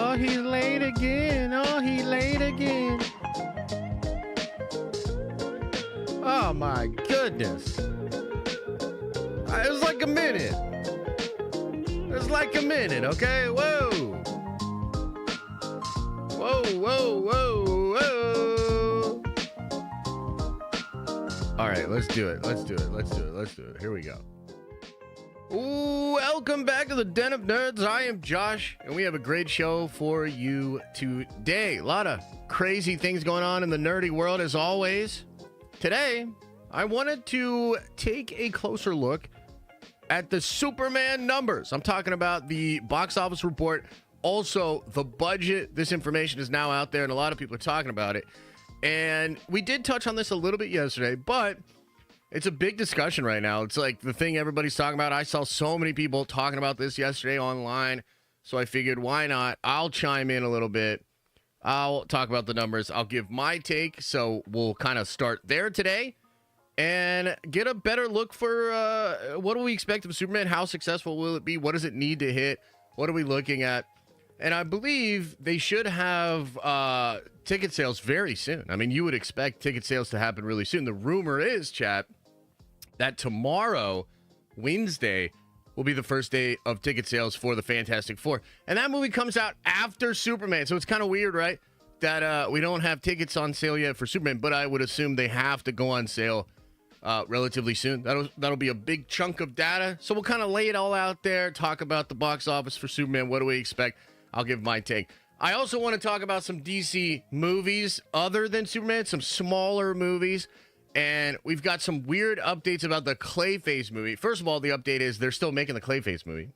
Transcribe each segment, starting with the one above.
Oh, he's late again. Oh, he late again. Oh, my goodness. It was like a minute. It was like a minute, okay? Whoa. Whoa, whoa, whoa, whoa. All right, let's do it. Let's do it. Let's do it. Let's do it. Here we go. Welcome back to the Den of Nerds. I am Josh, and we have a great show for you today. A lot of crazy things going on in the nerdy world, as always. Today, I wanted to take a closer look at the Superman numbers. I'm talking about the box office report, also the budget. This information is now out there, and a lot of people are talking about it. And we did touch on this a little bit yesterday, but it's a big discussion right now. It's like the thing everybody's talking about. I saw so many people talking about this yesterday online, so I figured, why not? I'll chime in a little bit. I'll talk about the numbers. I'll give my take, so we'll kind of start there today and get a better look for what do we expect of Superman? How successful will it be? What does it need to hit? What are we looking at? And I believe they should have ticket sales very soon. I mean, you would expect ticket sales to happen really soon. The rumor is, chat, that tomorrow, Wednesday, will be the first day of ticket sales for the Fantastic Four. And that movie comes out after Superman. So it's kind of weird, right? That we don't have tickets on sale yet for Superman, but I would assume they have to go on sale relatively soon. That'll be a big chunk of data. So we'll kind of lay it all out there, talk about the box office for Superman. What do we expect? I'll give my take. I also want to talk about some DC movies other than Superman, some smaller movies. And we've got some weird updates about the Clayface movie. First of all, the update is they're still making the Clayface movie,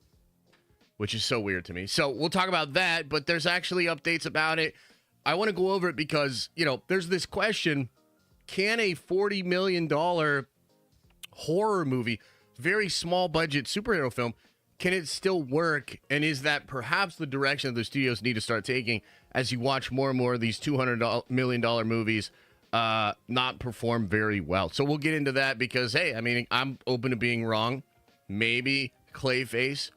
which is so weird to me. So we'll talk about that, but there's actually updates about it. I want to go over it because, you know, there's this question. Can a $40 million horror movie, very small budget superhero film, can it still work? And is that perhaps the direction that the studios need to start taking as you watch more and more of these $200 million movies not perform very well? So we'll get into that because, hey, I mean, I'm open to being wrong. Maybe Clayface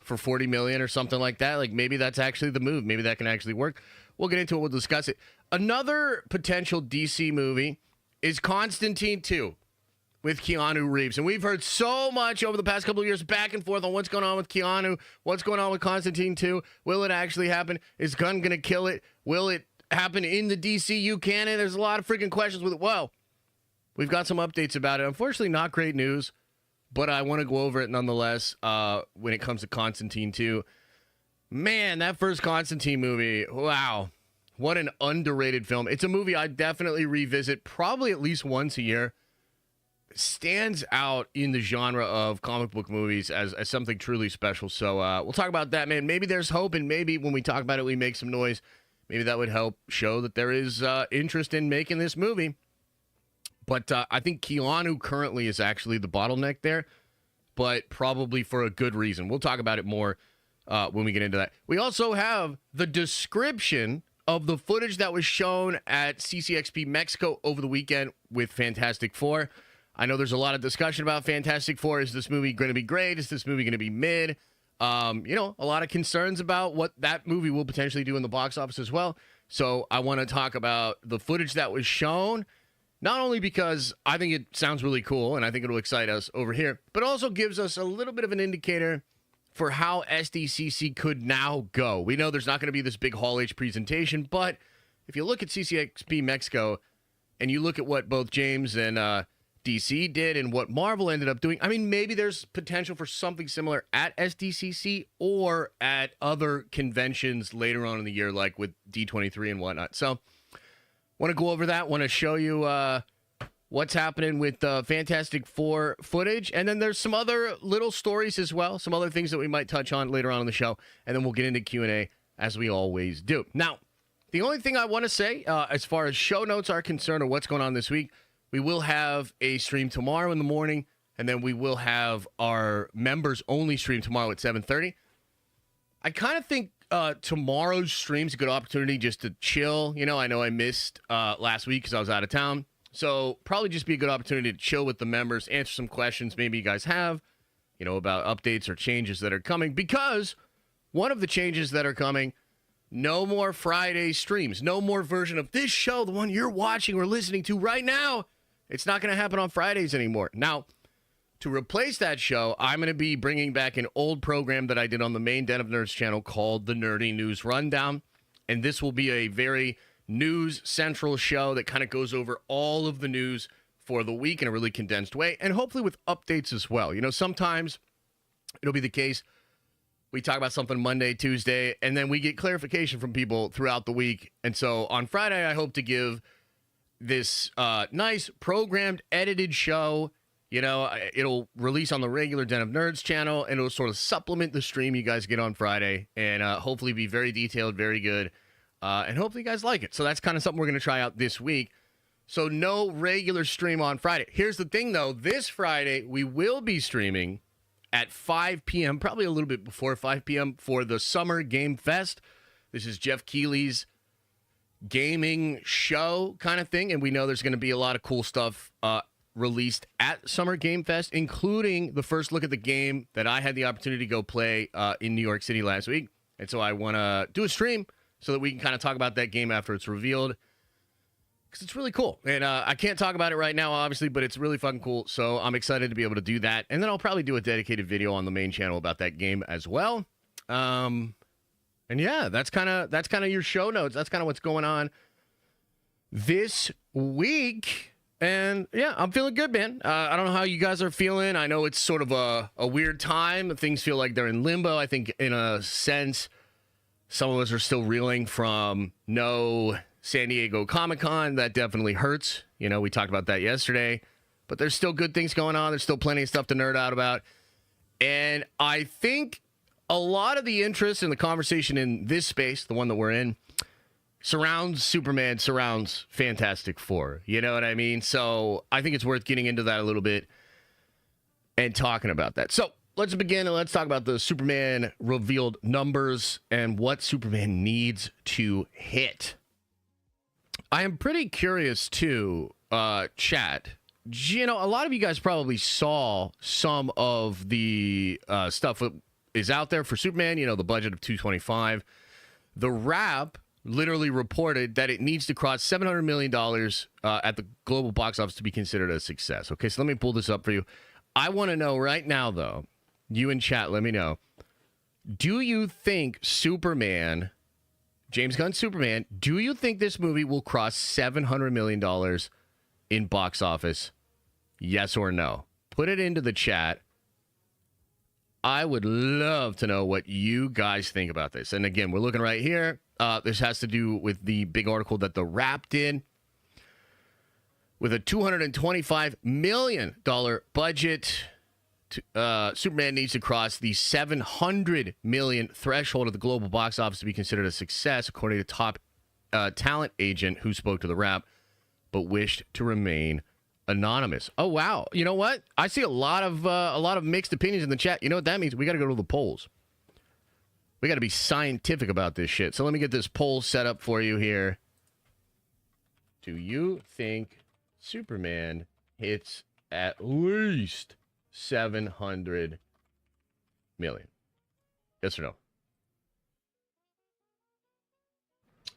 for $40 million or something like that. Like, maybe that's actually the move. Maybe that can actually work. We'll get into it. We'll discuss it. Another potential DC movie is Constantine 2 with Keanu Reeves. And we've heard so much over the past couple of years back and forth on what's going on with Keanu, what's going on with Constantine 2. Will it actually happen? Is Gunn going to kill it? Will it happen in the DCU canon? There's a lot of freaking questions with it. Well, we've got some updates about it. Unfortunately, not great news, but I want to go over it nonetheless when it comes to Constantine 2. Man, that first Constantine movie, wow. What an underrated film. It's a movie I definitely revisit probably at least once a year. Stands out in the genre of comic book movies as something truly special. So we'll talk about that, man. Maybe there's hope, and maybe when we talk about it, we make some noise. Maybe that would help show that there is interest in making this movie. But I think Keanu currently is actually the bottleneck there, but probably for a good reason. We'll talk about it more when we get into that. We also have the description of the footage that was shown at CCXP Mexico over the weekend with Fantastic Four. I know there's a lot of discussion about Fantastic Four. Is this movie going to be great? Is this movie going to be mid? You know, a lot of concerns about what that movie will potentially do in the box office as well. So I want to talk about the footage that was shown, not only because I think it sounds really cool and I think it'll excite us over here, but also gives us a little bit of an indicator for how SDCC could now go. We know there's not going to be this big Hall H presentation, but if you look at CCXP Mexico and you look at what both James and DC did and what Marvel ended up doing, I mean, maybe there's potential for something similar at SDCC or at other conventions later on in the year, like with D23 and whatnot. So want to go over that, want to show you what's happening with the Fantastic Four footage. And then there's some other little stories as well, some other things that we might touch on later on in the show. And then we'll get into Q&A as we always do. Now, the only thing I want to say as far as show notes are concerned or what's going on this week, we will have a stream tomorrow in the morning, and then we will have our members-only stream tomorrow at 7:30. I kind of think tomorrow's stream's a good opportunity just to chill. You know I missed last week because I was out of town. So probably just be a good opportunity to chill with the members, answer some questions maybe you guys have, about updates or changes that are coming. Because one of the changes that are coming No more Friday streams. No more version of this show, the one you're watching or listening to right now. It's not going to happen on Fridays anymore. Now, to replace that show, I'm going to be bringing back an old program that I did on the main Den of Nerds channel called the Nerdy News Rundown. And this will be a very news-central show that kind of goes over all of the news for the week in a really condensed way, and hopefully with updates as well. You know, sometimes it'll be the case we talk about something Monday, Tuesday, and then we get clarification from people throughout the week. And so on Friday, I hope to give this nice programmed, edited show. You know, it'll release on the regular Den of Nerds channel, and it'll sort of supplement the stream you guys get on Friday, and hopefully be very detailed, very good, and hopefully you guys like it. So that's kind of something we're going to try out this week. So no regular stream on Friday. Here's the thing, though. This Friday, we will be streaming at 5 p.m., probably a little bit before 5 p.m., for the Summer Game Fest. This is Jeff Keighley's gaming show kind of thing, and we know there's going to be a lot of cool stuff released at Summer Game Fest, including the first look at the game that I had the opportunity to go play in New York City last week. And so I want to do a stream so that we can kind of talk about that game after it's revealed, because it's really cool. And I can't talk about it right now, obviously, but it's really fucking cool. So I'm excited to be able to do that. And then I'll probably do a dedicated video on the main channel about that game as well. And yeah, that's kind of your show notes. That's kind of what's going on this week. And yeah, I'm feeling good, man. I don't know how you guys are feeling. I know it's sort of a weird time. Things feel like they're in limbo. I think in a sense, some of us are still reeling from no San Diego Comic-Con. That definitely hurts. You know, we talked about that yesterday, but there's still good things going on. There's still plenty of stuff to nerd out about. And I think a lot of the interest in the conversation in this space, the one that we're in, surrounds Superman, surrounds Fantastic Four. You know what I mean? So I think it's worth getting into that a little bit and talking about that. So let's begin and let's talk about the Superman revealed numbers and what Superman needs to hit. I am pretty curious, too, chat. You know, a lot of you guys probably saw some of the stuff that is out there for Superman, you know, the budget of $225. The Wrap literally reported that it needs to cross $700 million at the global box office to be considered a success. Okay, so let me pull this up for you. I want to know right now, though, you in chat, let me know. Do you think Superman, James Gunn's Superman, do you think this movie will cross $700 million in box office? Yes or no? Put it into the chat. I would love to know what you guys think about this. And again, we're looking right here. This has to do with the big article that The Wrap did. With a $225 million budget, Superman needs to cross the $700 million threshold of the global box office to be considered a success, according to top talent agent who spoke to The Wrap, but wished to remain anonymous. Oh, wow. You know what? I see a lot of mixed opinions in the chat. You know what that means? We got to go to the polls. We got to be scientific about this shit. So let me get this poll set up for you here. Do you think Superman hits at least 700 million? Yes or no?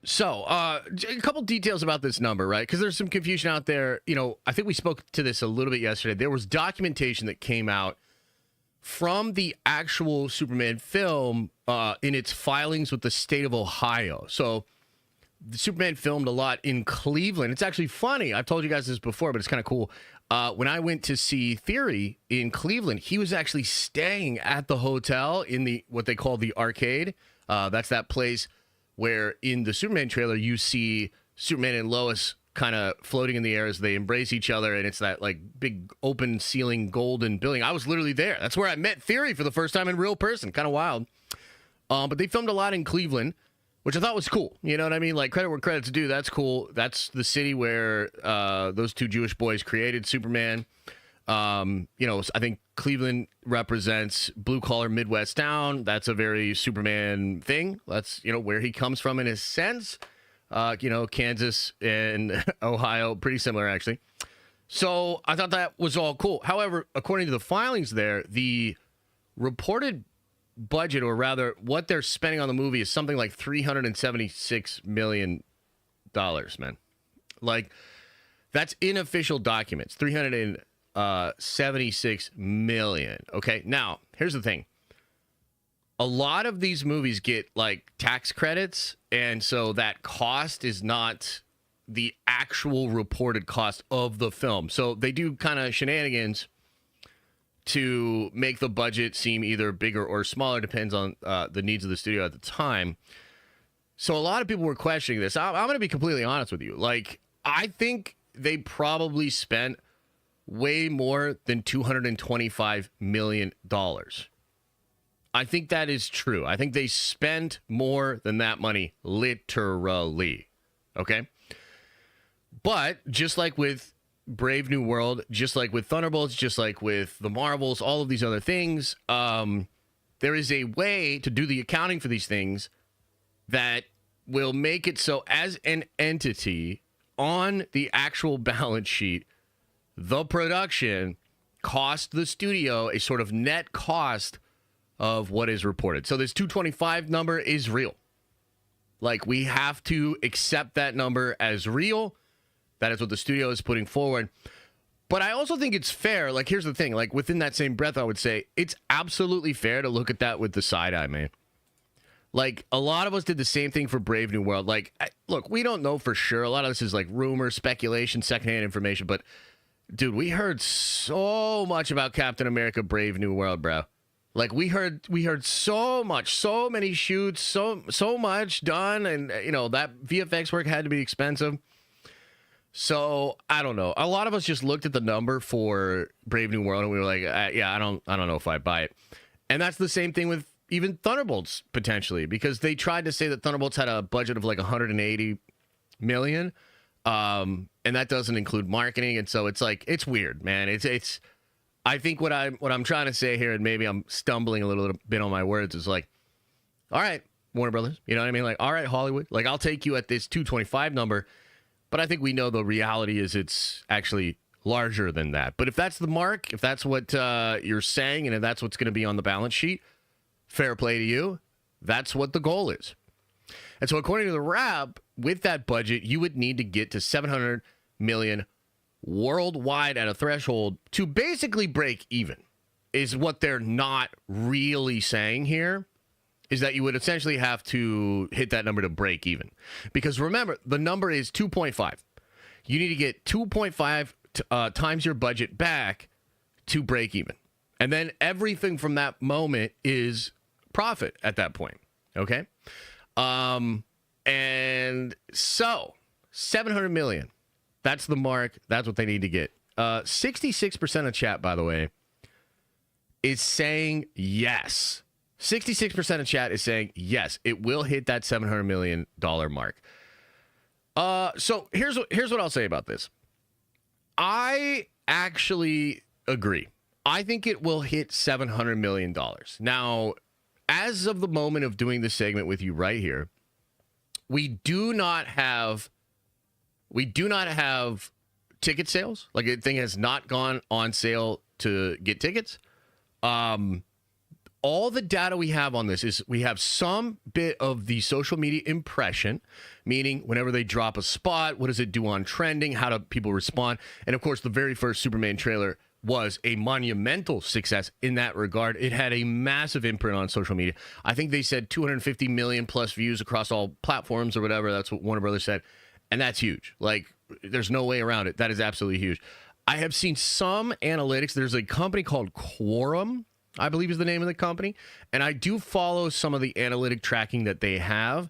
So, a couple details about this number, right? Because there's some confusion out there. You know, I think we spoke to this a little bit yesterday. There was documentation that came out from the actual Superman film in its filings with the state of Ohio. So, the Superman filmed a lot in Cleveland. It's actually funny. I've told you guys this before, but it's kind of cool. When I went to see Theory in Cleveland, he was actually staying at the hotel in the what they call the arcade. That's that place where in the Superman trailer you see Superman and Lois kind of floating in the air as they embrace each other, and it's that like big open ceiling golden building. I was literally there. That's where I met Theory for the first time in real person. Kind of wild. But they filmed a lot in Cleveland, which I thought was cool. You know what I mean? Like, credit where credit's due. That's cool. That's the city where those two Jewish boys created Superman. You know, I think Cleveland represents blue-collar Midwest town. That's a very Superman thing. That's, you know, where he comes from in a sense. You know, Kansas and Ohio, pretty similar, actually. So I thought that was all cool. However, according to the filings there, the reported budget, or rather what they're spending on the movie, is something like $376 million, man. Like, that's in official documents. $376 million. Okay, now, here's the thing. A lot of these movies get, like, tax credits, and so that cost is not the actual reported cost of the film. So they do kind of shenanigans to make the budget seem either bigger or smaller, depends on the needs of the studio at the time. So a lot of people were questioning this. I'm going to be completely honest with you. Like, I think they probably spent way more than $225 million. I think that is true. I think they spent more than that money, literally. Okay? But just like with Brave New World, just like with Thunderbolts, just like with the Marvels, all of these other things, there is a way to do the accounting for these things that will make it so as an entity on the actual balance sheet, the production cost the studio a sort of net cost of what is reported. So this 225 number is real. Like, we have to accept that number as real. That is what the studio is putting forward. But I also think it's fair. Like, here's the thing. Like, within that same breath, I would say it's absolutely fair to look at that with the side eye, man. Like, a lot of us did the same thing for Brave New World. Like, look, we don't know for sure. A lot of this is like rumor, speculation, secondhand information. But, dude, we heard so much about Captain America Brave New World, bro. Like, we heard so much, so many shoots, so much done. And, you know, that VFX work had to be expensive. So, I don't know. A lot of us just looked at the number for Brave New World and we were like, yeah, I don't know if I buy it. And that's the same thing with even Thunderbolts, potentially, because they tried to say that Thunderbolts had a budget of like $180 million. And that doesn't include marketing. And so it's like, it's weird, man. It's I think what I'm trying to say here, and maybe I'm stumbling a little bit on my words, is like, all right, Warner Brothers, you know what I mean? Like, all right, Hollywood, like, I'll take you at this 225 number. But I think we know the reality is it's actually larger than that. But if that's the mark, if that's what you're saying, and if that's what's going to be on the balance sheet, fair play to you. That's what the goal is. And so according to the Wrap, with that budget, you would need to get to $700 million worldwide at a threshold to basically break even, is what they're not really saying here. Is that you would essentially have to hit that number to break even. Because remember, the number is 2.5. You need to get 2.5 times your budget back to break even. And then everything from that moment is profit at that point. Okay? And so, $700 million. That's the mark. That's what they need to get. 66% of chat, by the way, is saying yes. 66% of chat is saying, yes, it will hit that $700 million mark. So here's what I'll say about this. I actually agree. I think it will hit $700 million. Now, as of the moment of doing this segment with you right here, we do not have ticket sales. Like, the thing has not gone on sale to get tickets. All the data we have on this is we have some bit of the social media impression, meaning whenever they drop a spot, what does it do on trending? How do people respond? And of course, the very first Superman trailer was a monumental success in that regard. It had a massive imprint on social media. I think they said 250 million plus views across all platforms or whatever. That's what Warner Brothers said. And that's huge. Like, there's no way around it. That is absolutely huge. I have seen some analytics. There's a company called Quorum, I believe is the name of the company. And I do follow some of the analytic tracking that they have.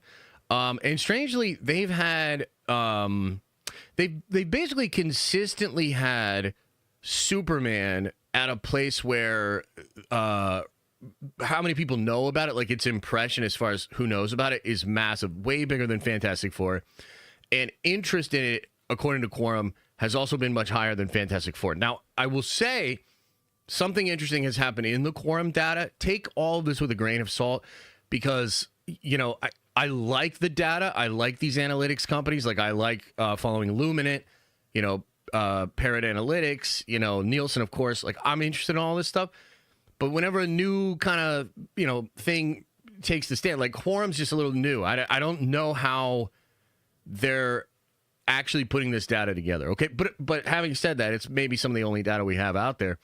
And strangely, they've had, they basically consistently had Superman at a place where, how many people know about it, like its impression as far as who knows about it, is massive, way bigger than Fantastic Four. And interest in it, according to Quorum, has also been much higher than Fantastic Four. Now, I will say, something interesting has happened in the Quorum data. Take all of this with a grain of salt, because, you know, I like the data. I like these analytics companies. Like, I like following Luminant, Parrot Analytics, Nielsen, of course. Like, I'm interested in all this stuff. But whenever a new kind of, thing takes the stand, like Quorum's just a little new. I don't know how they're actually putting this data together. Okay, but having said that, it's maybe some of the only data we have out there.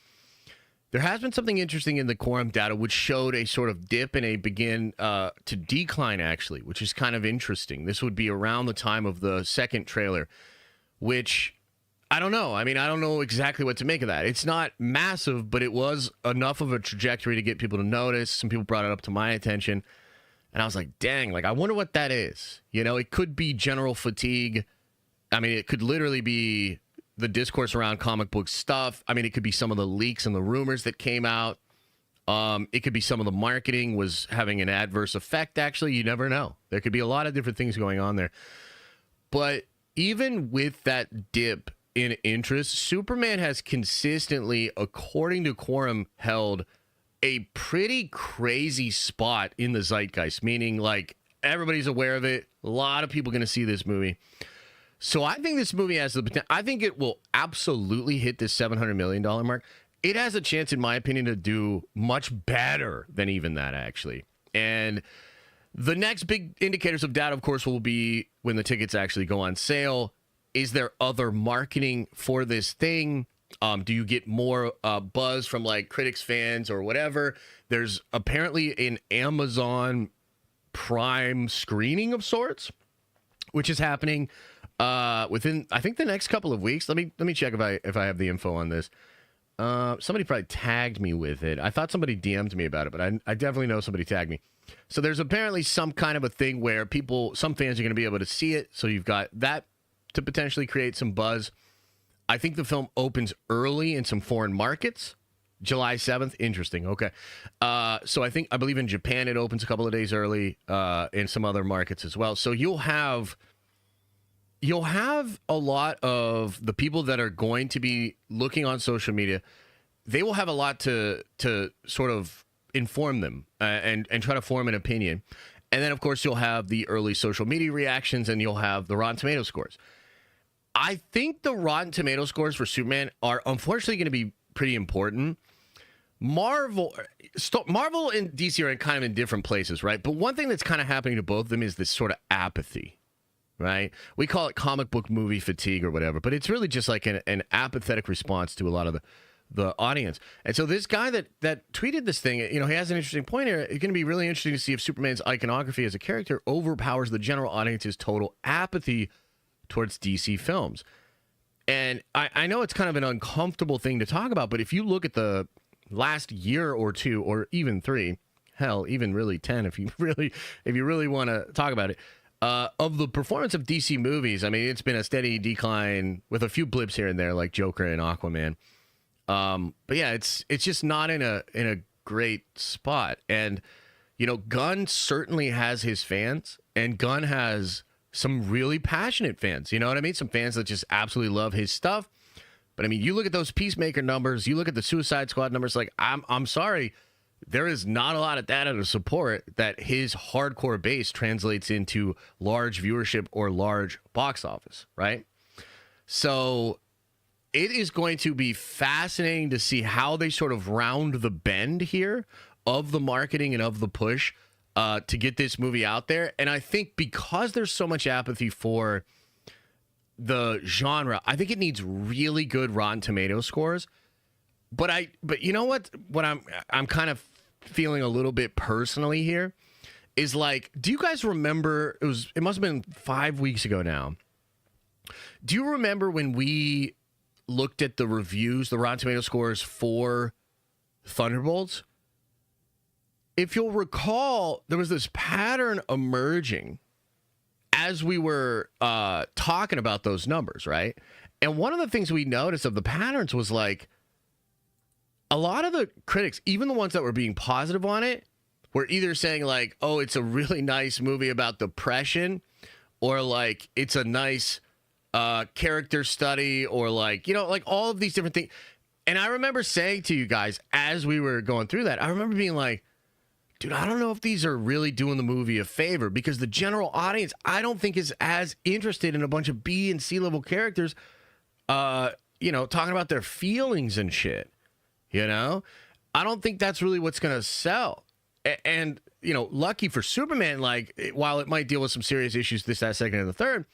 There has been something interesting in the Quorum data, which showed a sort of dip and a begin to decline, actually, which is kind of interesting. This would be around the time of the second trailer, which I don't know. I mean, I don't know exactly what to make of that. It's not massive, but it was enough of a trajectory to get people to notice. Some people brought it up to my attention, and I was like, dang, like, I wonder what that is. It could be general fatigue. I mean, it could literally be the discourse around comic book stuff. I mean, it could be some of the leaks and the rumors that came out. It could be some of the marketing was having an adverse effect, actually. You never know. There could be a lot of different things going on there. But even with that dip in interest, Superman has consistently, according to Quorum, held a pretty crazy spot in the zeitgeist, meaning like everybody's aware of it. A lot of people going to see this movie. So I think this movie has the potential. I think it will absolutely hit this $700 million mark. It has a chance, in my opinion, to do much better than even that, actually. And the next big indicators of data, of course, will be when the tickets actually go on sale. Is there other marketing for this thing? Do you get more buzz from like critics, fans, or whatever? There's apparently an Amazon Prime screening of sorts, which is happening within, I think, the next couple of weeks. Let me check if I have the info on this. Somebody probably tagged me with it. I thought somebody DM'd me about it, but I definitely know somebody tagged me. So there's apparently some kind of a thing where some fans are going to be able to see it. So you've got that to potentially create some buzz. I think the film opens early in some foreign markets. July 7th. Interesting. Okay. So I believe in Japan it opens a couple of days early, in some other markets as well. So you'll have a lot of the people that are going to be looking on social media. They will have a lot to sort of inform them and try to form an opinion. And then, of course, you'll have the early social media reactions, and you'll have the Rotten Tomato scores. I think the Rotten Tomato scores for Superman are unfortunately going to be pretty important. Marvel and DC are kind of in different places, right? But one thing that's kind of happening to both of them is this sort of apathy, right? We call it comic book movie fatigue or whatever, but it's really just like an apathetic response to a lot of the audience. And so this guy that tweeted this thing, he has an interesting point here. It's going to be really interesting to see if Superman's iconography as a character overpowers the general audience's total apathy towards DC films. And I know it's kind of an uncomfortable thing to talk about, but if you look at the last year or two, or even 3, hell, even really 10, if you really want to talk about it, of the performance of DC movies, I mean, it's been a steady decline with a few blips here and there, like Joker and Aquaman. But yeah, it's just not in a great spot. And Gunn certainly has his fans, and Gunn has some really passionate fans. You know what I mean? Some fans that just absolutely love his stuff. But I mean, you look at those Peacemaker numbers, you look at the Suicide Squad numbers, like I'm sorry, there is not a lot of data to support that his hardcore base translates into large viewership or large box office, right? So it is going to be fascinating to see how they sort of round the bend here of the marketing and of the push to get this movie out there. And I think because there's so much apathy for the genre, I think it needs really good Rotten Tomato scores. But you know what I'm kind of feeling a little bit personally here is like, do you guys remember, it must have been 5 weeks ago now. Do you remember when we looked at the reviews, the Rotten Tomato scores for Thunderbolts? If you'll recall, there was this pattern emerging as we were talking about those numbers, right? And one of the things we noticed of the patterns was like, a lot of the critics, even the ones that were being positive on it, were either saying like, oh, it's a really nice movie about depression, or like it's a nice character study, or like, like all of these different things. And I remember saying to you guys as we were going through that, I remember being like, dude, I don't know if these are really doing the movie a favor, because the general audience, I don't think, is as interested in a bunch of B and C level characters, talking about their feelings and shit, I don't think that's really what's going to sell. And, you know, lucky for Superman, like, while it might deal with some serious issues, this, that, second, and the third,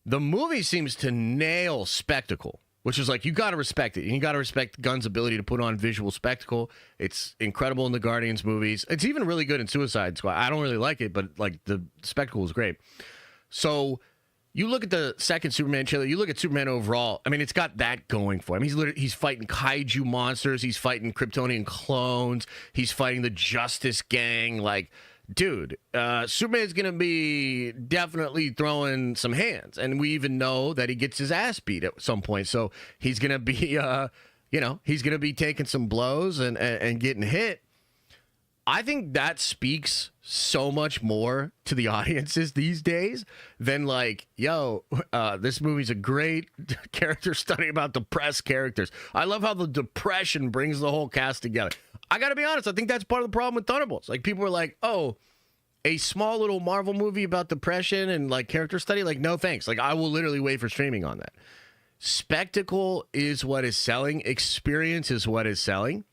the movie seems to nail spectacle, which is like, you got to respect it. You got to respect Gunn's ability to put on visual spectacle. It's incredible in the Guardians movies. It's even really good in Suicide Squad. I don't really like it, but, like, the spectacle is great. So you look at the second Superman trailer, you look at Superman overall, I mean, it's got that going for him. He's fighting kaiju monsters, he's fighting Kryptonian clones, he's fighting the Justice Gang. Like, dude, Superman's going to be definitely throwing some hands. And we even know that he gets his ass beat at some point. So he's going to be, he's going to be taking some blows and getting hit. I think that speaks so much more to the audiences these days than like, yo, this movie's a great character study about depressed characters. I love how the depression brings the whole cast together. I got to be honest. I think that's part of the problem with Thunderbolts. Like, people are like, oh, a small little Marvel movie about depression and like character study. Like, no, thanks. Like, I will literally wait for streaming on that. Spectacle is what is selling. Experience is what is selling.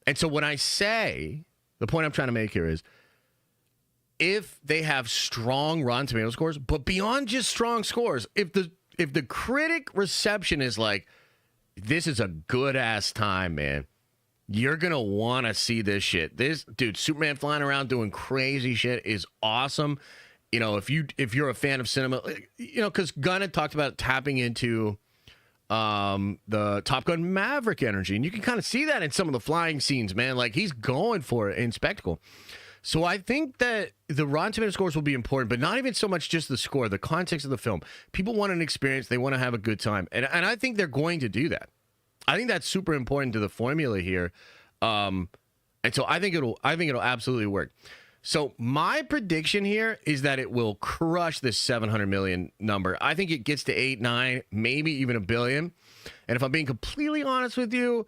And so when I say, the point I'm trying to make here is, if they have strong Rotten Tomato scores, but beyond just strong scores, if the critic reception is like, this is a good ass time, man, you're gonna want to see this shit. This dude, Superman flying around doing crazy shit is awesome. You know, if you're a fan of cinema, you know, because Gunn had talked about tapping into the Top Gun Maverick energy, and you can kind of see that in some of the flying scenes, man. Like, he's going for it in spectacle. So I think that the Rotten Tomato scores will be important, but not even so much just the score, the context of the film. People want an experience, they want to have a good time, and I think they're going to do that. I think that's super important to the formula here, and so I think it'll absolutely work. So my prediction here is that it will crush this 700 million number. I think it gets to 8, 9, maybe even $1 billion. And if I'm being completely honest with you,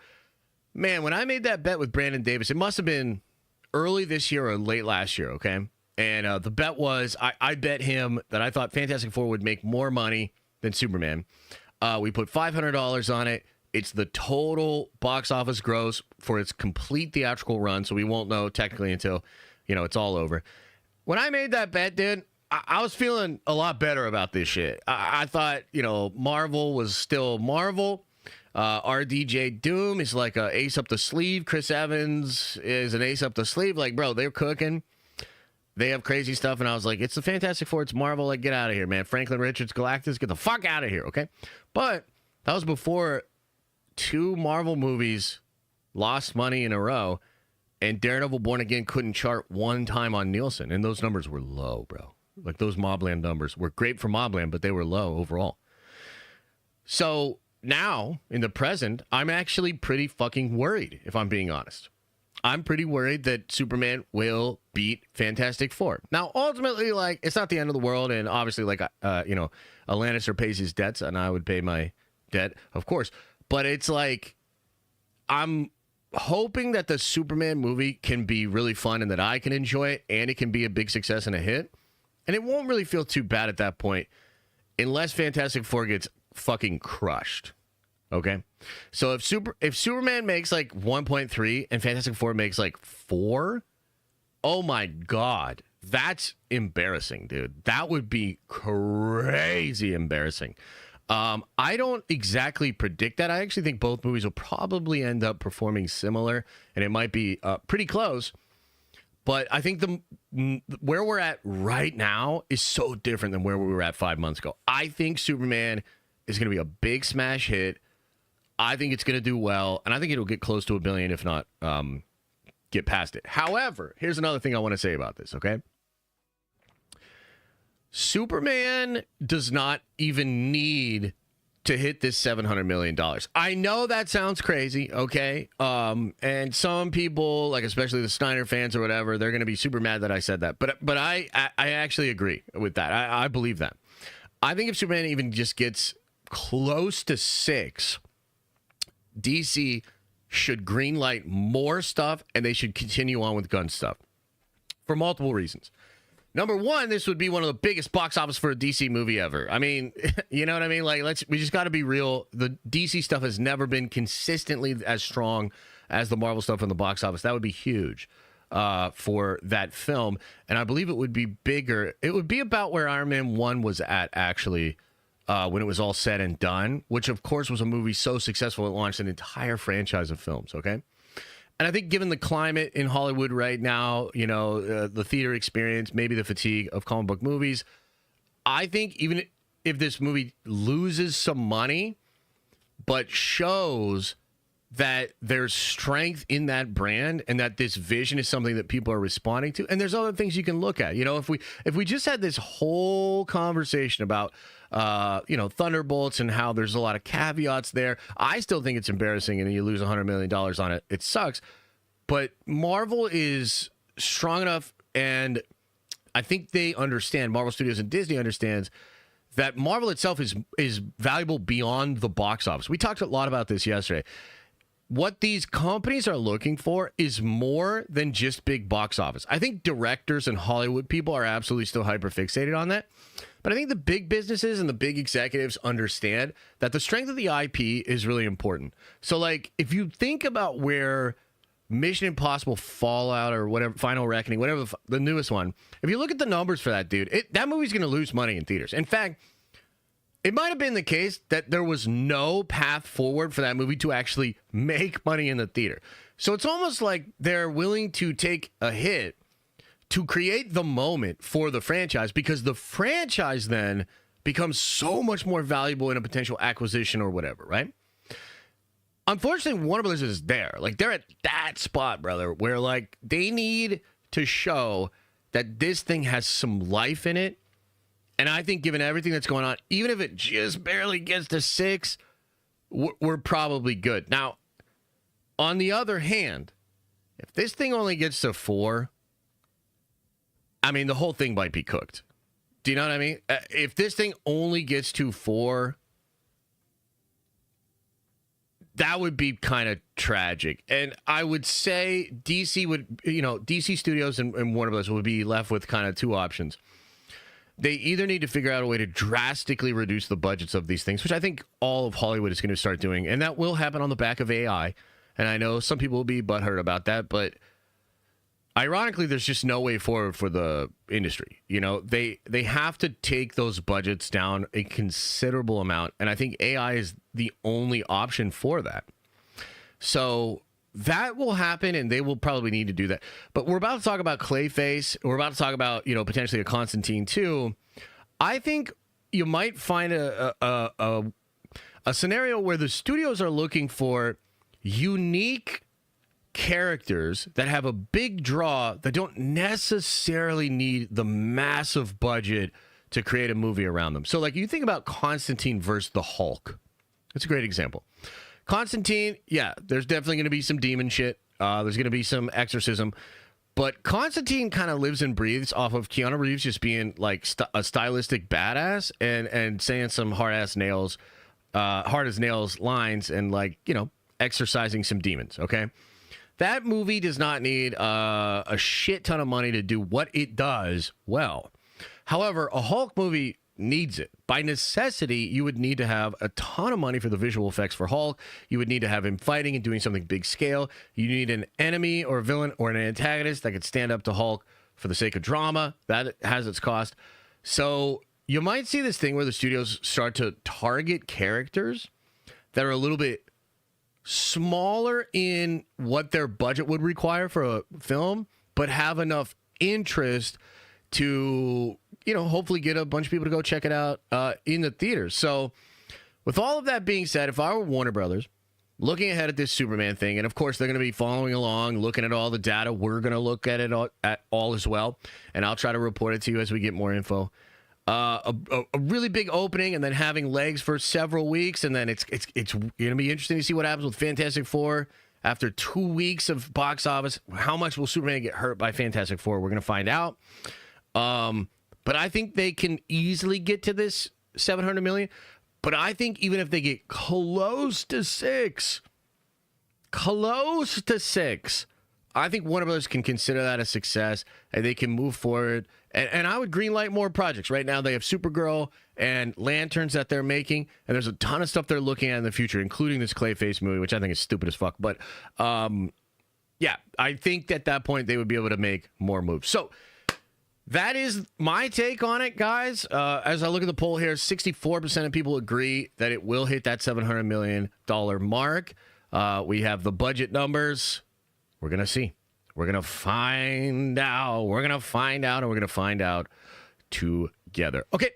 man, when I made that bet with Brandon Davis, it must have been early this year or late last year, okay? And the bet was, I bet him that I thought Fantastic Four would make more money than Superman. We put $500 on it. It's the total box office gross for its complete theatrical run, so we won't know technically until, you know, it's all over. When I made that bet, dude, I was feeling a lot better about this shit. I thought, you know, Marvel was still Marvel. RDJ Doom is like a ace up the sleeve. Chris Evans is an ace up the sleeve. Like, bro, they're cooking. They have crazy stuff. And I was like, it's the Fantastic Four. It's Marvel. Like, get out of here, man. Franklin Richards, Galactus, get the fuck out of here, okay? But that was before 2 Marvel movies lost money in a row. And Daredevil Born Again couldn't chart one time on Nielsen. And those numbers were low, bro. Like, those Mobland numbers were great for Mobland, but they were low overall. So now, in the present, I'm actually pretty fucking worried, if I'm being honest. I'm pretty worried that Superman will beat Fantastic Four. Now, ultimately, like, it's not the end of the world. And obviously, like, you know, a Lannister pays his debts, and I would pay my debt, of course. But it's like, I'm hoping that the Superman movie can be really fun and that I can enjoy it, and it can be a big success and a hit. And it won't really feel too bad at that point unless Fantastic Four gets fucking crushed. Okay? So if Superman makes like 1.3 and Fantastic Four makes like 4, oh my God, that's embarrassing, dude. That would be crazy embarrassing. I don't exactly predict that. I actually think both movies will probably end up performing similar, and it might be pretty close. But I think where we're at right now is so different than where we were at 5 months ago. I think Superman is going to be a big smash hit. I think it's going to do well, and I think it'll get close to $1 billion, if not get past it. However, here's another thing I want to say about this, okay? Superman does not even need to hit this $700 million. I know that sounds crazy, okay? And some people, like especially the Snyder fans or whatever, they're going to be super mad that I said that. But I actually agree with that. I believe that. I think if Superman even just gets close to 6, DC should greenlight more stuff, and they should continue on with Gunn stuff for multiple reasons. Number one, this would be one of the biggest box office for a DC movie ever. I mean, you know what I mean? Like, we just got to be real. The DC stuff has never been consistently as strong as the Marvel stuff in the box office. That would be huge for that film. And I believe it would be bigger. It would be about where Iron Man 1 was at, actually, when it was all said and done, which, of course, was a movie so successful it launched an entire franchise of films, okay? And I think given the climate in Hollywood right now, you know, the theater experience, maybe the fatigue of comic book movies, I think even if this movie loses some money, but shows that there's strength in that brand and that this vision is something that people are responding to, and there's other things you can look at. You know, if we just had this whole conversation about you know, Thunderbolts and how there's a lot of caveats there, I still think it's embarrassing, and you lose $100 million on it. It sucks. But Marvel is strong enough, and I think they understand, Marvel Studios and Disney understands, that Marvel itself is valuable beyond the box office. We talked a lot about this yesterday. What these companies are looking for is more than just big box office. I think directors and Hollywood people are absolutely still hyper-fixated on that. But I think the big businesses and the big executives understand that the strength of the IP is really important. So, like, if you think about where Mission Impossible Fallout or whatever, Final Reckoning, whatever the newest one, if you look at the numbers for that, dude, that movie's going to lose money in theaters. In fact, it might have been the case that there was no path forward for that movie to actually make money in the theater. So it's almost like they're willing to take a hit to create the moment for the franchise, because the franchise then becomes so much more valuable in a potential acquisition or whatever, right? Unfortunately, Warner Bros. Is there. Like, they're at that spot, brother, where, like, they need to show that this thing has some life in it. And I think given everything that's going on, even if it just barely gets to 6, we're probably good. Now, on the other hand, if this thing only gets to 4, I mean, the whole thing might be cooked. Do you know what I mean? If this thing only gets to 4, that would be kind of tragic. And I would say DC Studios and Warner Bros. Would be left with kind of 2 options. They either need to figure out a way to drastically reduce the budgets of these things, which I think all of Hollywood is going to start doing, and that will happen on the back of AI. And I know some people will be butthurt about that, but ironically, there's just no way forward for the industry. You know, they have to take those budgets down a considerable amount, and I think AI is the only option for that. So that will happen, and they will probably need to do that. But we're about to talk about Clayface. We're about to talk about, you know, potentially a Constantine too. I think you might find a scenario where the studios are looking for unique characters that have a big draw that don't necessarily need the massive budget to create a movie around them. So, like, you think about Constantine versus the Hulk. That's a great example. Constantine, yeah, there's definitely going to be some demon shit. There's going to be some exorcism. But Constantine kind of lives and breathes off of Keanu Reeves just being like a stylistic badass and saying some hard as nails lines and, like, you know, exorcising some demons, okay? That movie does not need a shit ton of money to do what it does well. However, a Hulk movie needs it. By necessity, you would need to have a ton of money for the visual effects for Hulk. You would need to have him fighting and doing something big scale. You need an enemy or a villain or an antagonist that could stand up to Hulk for the sake of drama. That has its cost. So you might see this thing where the studios start to target characters that are a little bit smaller in what their budget would require for a film, but have enough interest to, you know, hopefully get a bunch of people to go check it out in the theaters. So with all of that being said, if I were Warner Brothers, looking ahead at this Superman thing, and of course they're going to be following along, looking at all the data, we're going to look at it all as well, and I'll try to report it to you as we get more info. A really big opening, and then having legs for several weeks, and then it's going to be interesting to see what happens with Fantastic Four after 2 weeks of box office. How much will Superman get hurt by Fantastic Four? We're going to find out. But I think they can easily get to this $700 million. But I think even if they get close to 6, I think Warner Brothers can consider that a success, and they can move forward. And I would greenlight more projects. Right now, they have Supergirl and Lanterns that they're making, and there's a ton of stuff they're looking at in the future, including this Clayface movie, which I think is stupid as fuck. But, yeah, I think at that point they would be able to make more moves. So that is my take on it, guys. As I look at the poll here, 64% of people agree that it will hit that $700 million mark. We have the budget numbers. We're going to see. We're going to find out. We're going to find out, and we're going to find out together. Okay,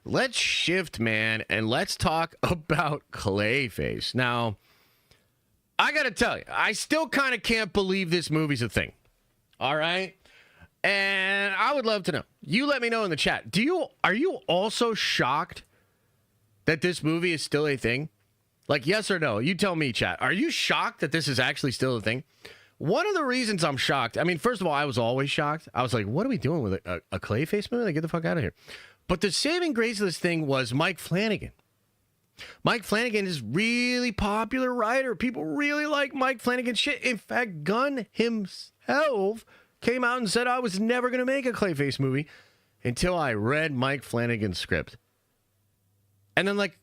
let's shift, man, and let's talk about Clayface. Now, I got to tell you, I still kind of can't believe this movie's a thing. All right? And I would love to know. You let me know in the chat. Are you also shocked that this movie is still a thing? Like, yes or no? You tell me, chat. Are you shocked that this is actually still a thing? One of the reasons I'm shocked, I mean, first of all, I was always shocked. I was like, what are we doing with a Clayface movie? Like, get the fuck out of here. But the saving grace of this thing was Mike Flanagan. Mike Flanagan is really popular writer. People really like Mike Flanagan's shit. In fact, Gunn himself came out and said I was never going to make a Clayface movie until I read Mike Flanagan's script. And then, like,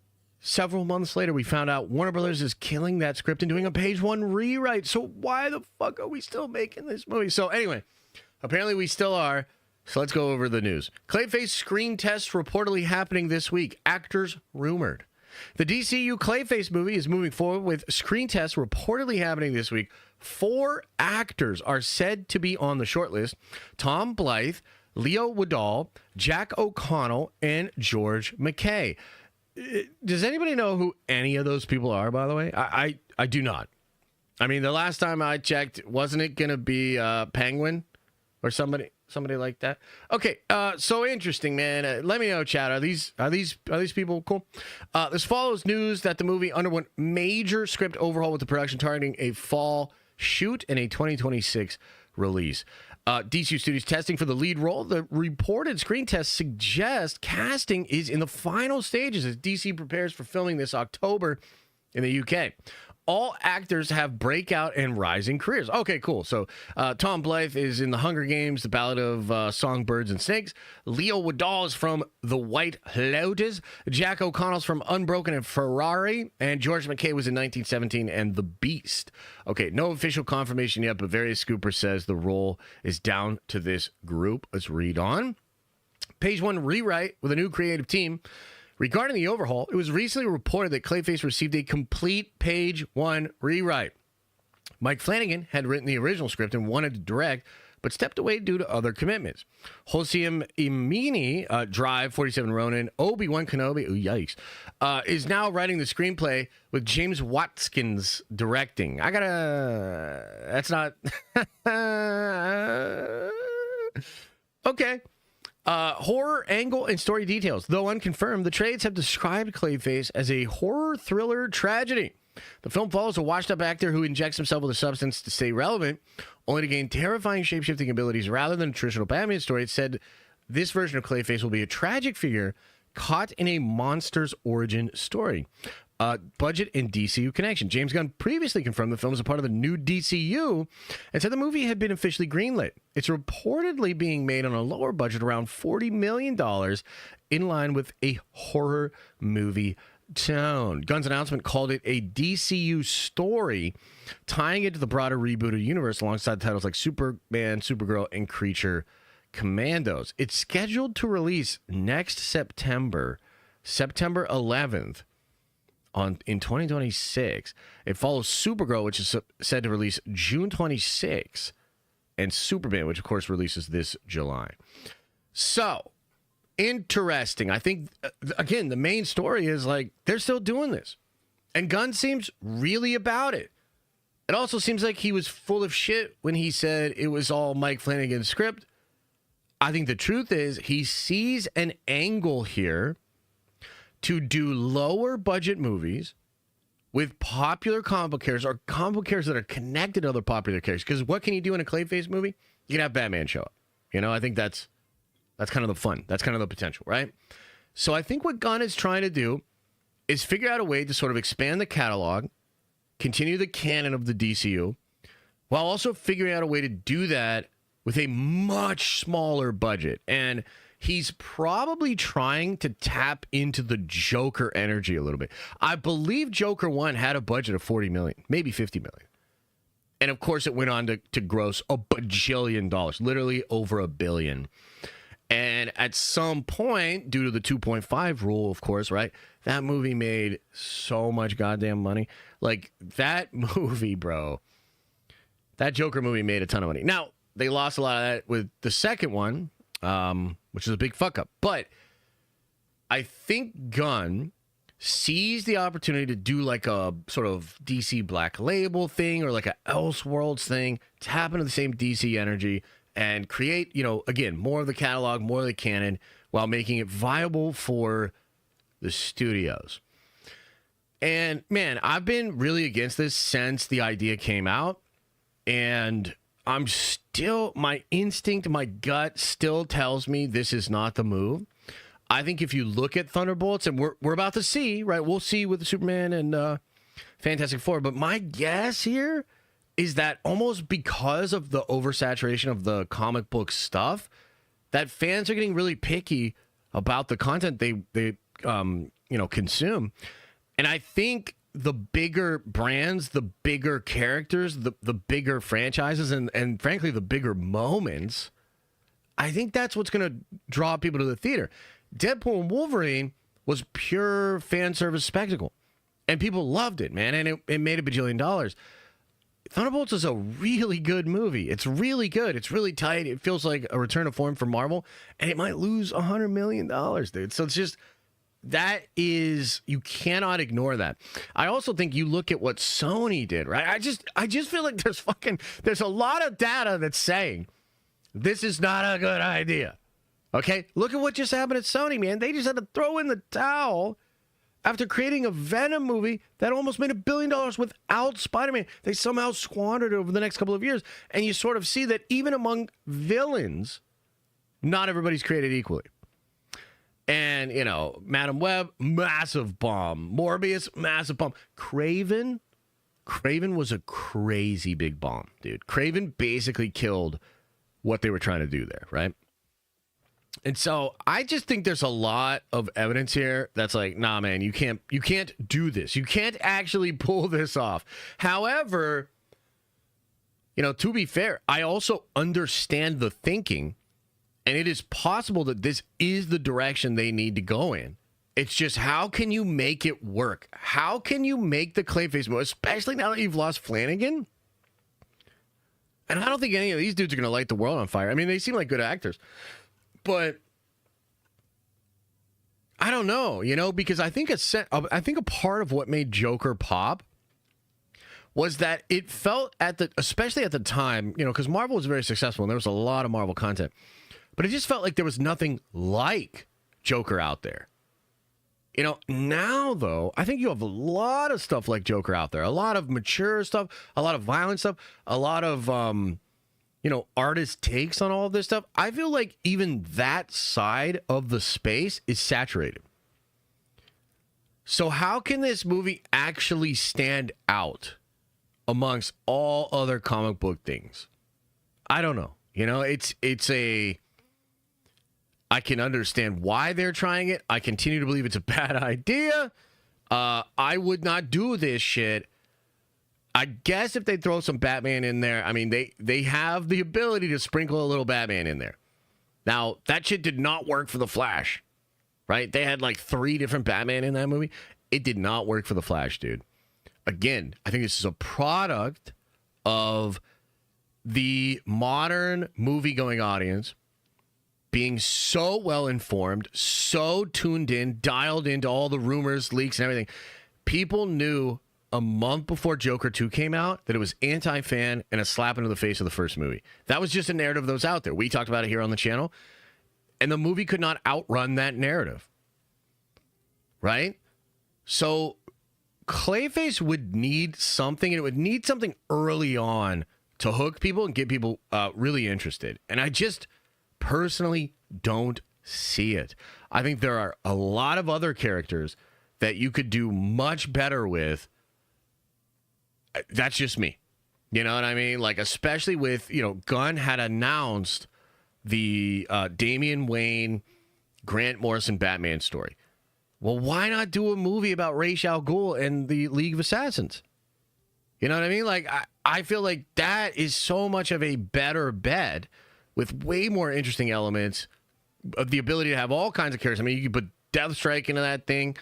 several months later, we found out Warner Brothers is killing that script and doing a page one rewrite. So why the fuck are we still making this movie? So anyway, apparently we still are. So let's go over the news. Clayface screen tests reportedly happening this week. Actors rumored. The DCU Clayface movie is moving forward with screen tests reportedly happening this week. 4 actors are said to be on the shortlist. Tom Blythe, Leo Woodall, Jack O'Connell, and George McKay. Does anybody know who any of those people are, by the way? I do not. I mean, the last time I checked, wasn't it going to be Penguin or somebody like that? Okay, so interesting, man. Let me know, chat. Are these people cool? This follows news that the movie underwent major script overhaul with the production targeting a fall shoot and a 2026 release. DCU Studios testing for the lead role. The reported screen tests suggest casting is in the final stages as DC prepares for filming this October in the UK. All actors have breakout and rising careers. Okay, cool. So Tom Blythe is in The Hunger Games, The Ballad of Songbirds and Snakes. Leo Woodall is from The White Lotus. Jack O'Connell's from Unbroken and Ferrari. And George McKay was in 1917 and The Beast. Okay, no official confirmation yet, but various scoopers says the role is down to this group. Let's read on. Page one rewrite with a new creative team. Regarding the overhaul, it was recently reported that Clayface received a complete page one rewrite. Mike Flanagan had written the original script and wanted to direct, but stepped away due to other commitments. Hossein Imini, Drive, 47 Ronin, Obi-Wan Kenobi, yikes, is now writing the screenplay with James Watkins directing. That's not... Okay. Horror, angle, and story details. Though unconfirmed, the trades have described Clayface as a horror thriller tragedy. The film follows a washed-up actor who injects himself with a substance to stay relevant, only to gain terrifying shape-shifting abilities rather than a traditional Batman story. It said this version of Clayface will be a tragic figure caught in a monster's origin story. Budget and DCU connection. James Gunn previously confirmed the film is a part of the new DCU and said the movie had been officially greenlit. It's reportedly being made on a lower budget, around $40 million, in line with a horror movie tone. Gunn's announcement called it a DCU story, tying it to the broader rebooted universe alongside titles like Superman, Supergirl, and Creature Commandos. It's scheduled to release next September 11th. In 2026. It follows Supergirl, which is said to release June 26, and Superman, which of course releases this July. So, interesting. I think, again, the main story is like, they're still doing this. And Gunn seems really about it. It also seems like he was full of shit when he said it was all Mike Flanagan's script. I think the truth is he sees an angle here to do lower budget movies with popular comic book characters or comic book characters that are connected to other popular characters. Because what can you do in a Clayface movie? You can have Batman show up. You know, I think that's kind of the fun. That's kind of the potential, right? So I think what Gunn is trying to do is figure out a way to sort of expand the catalog, continue the canon of the DCU, while also figuring out a way to do that with a much smaller budget. And he's probably trying to tap into the Joker energy a little bit. I believe Joker 1 had a budget of 40 million, maybe 50 million. And of course, it went on to gross a bajillion dollars, literally over $1 billion. And at some point, due to the 2.5 rule, of course, right, that movie made so much goddamn money. Like, that movie, bro, that Joker movie made a ton of money. Now, they lost a lot of that with the second one, which is a big fuck up. But I think Gunn seized the opportunity to do like a sort of DC Black Label thing or like a Elseworlds thing, tap into the same DC energy and create, again, more of the catalog, more of the canon, while making it viable for the studios. And man, I've been really against this since the idea came out. And I'm still, my instinct, my gut still tells me this is not the move. I think if you look at Thunderbolts, and we're about to see, right? We'll see with Superman and Fantastic Four. But my guess here is that almost because of the oversaturation of the comic book stuff, that fans are getting really picky about the content they consume. And I think the bigger brands, the bigger characters, the bigger franchises, and frankly, the bigger moments, I think that's what's going to draw people to the theater. Deadpool and Wolverine was pure fan service spectacle, and people loved it, man, and it made $1 bajillion. Thunderbolts is a really good movie. It's really good. It's really tight. It feels like a return to form for Marvel, and it might lose $100 million, dude. So it's just, that is, you cannot ignore that. I also think you look at what Sony did, right? I just feel like there's a lot of data that's saying this is not a good idea. Okay? Look at what just happened at Sony, man. They just had to throw in the towel after creating a Venom movie that almost made $1 billion without Spider-Man. They somehow squandered it over the next couple of years. And you sort of see that even among villains, not everybody's created equally. And, Madam Web, massive bomb. Morbius, massive bomb. Craven was a crazy big bomb, dude. Craven basically killed what they were trying to do there, right? And so I just think there's a lot of evidence here that's like, nah, man, you can't do this. You can't actually pull this off. However, to be fair, I also understand the thinking, and it is possible that this is the direction they need to go in. It's just, how can you make it work? How can you make the Clayface movie, especially now that you've lost Flanagan? And I don't think any of these dudes are going to light the world on fire. I mean, they seem like good actors. But I don't know, because I think a part of what made Joker pop was that it felt especially at the time, because Marvel was very successful and there was a lot of Marvel content, but it just felt like there was nothing like Joker out there. Now though, I think you have a lot of stuff like Joker out there, a lot of mature stuff, a lot of violent stuff, a lot of artist takes on all of this stuff. I feel like even that side of the space is saturated. So how can this movie actually stand out amongst all other comic book things? I don't know. I can understand why they're trying it. I continue to believe it's a bad idea. I would not do this shit. I guess if they throw some Batman in there, I mean, they have the ability to sprinkle a little Batman in there. Now, that shit did not work for The Flash, right? They had like 3 different Batman in that movie. It did not work for The Flash, dude. Again, I think this is a product of the modern movie-going audience being so well-informed, so tuned in, dialed into all the rumors, leaks, and everything. People knew a month before Joker 2 came out that it was anti-fan and a slap into the face of the first movie. That was just a narrative that was out there. We talked about it here on the channel. And the movie could not outrun that narrative. Right? So Clayface would need something, and it would need something early on to hook people and get people really interested. And I just personally don't see it. I think there are a lot of other characters that you could do much better with. That's just me. You know what I mean? Like, especially with, Gunn had announced the Damian Wayne, Grant Morrison Batman story. Well, why not do a movie about Ra's al Ghul and the League of Assassins? You know what I mean? Like, I feel like that is so much of a better bet with way more interesting elements of the ability to have all kinds of characters. I mean, you could put Deathstrike into that thing.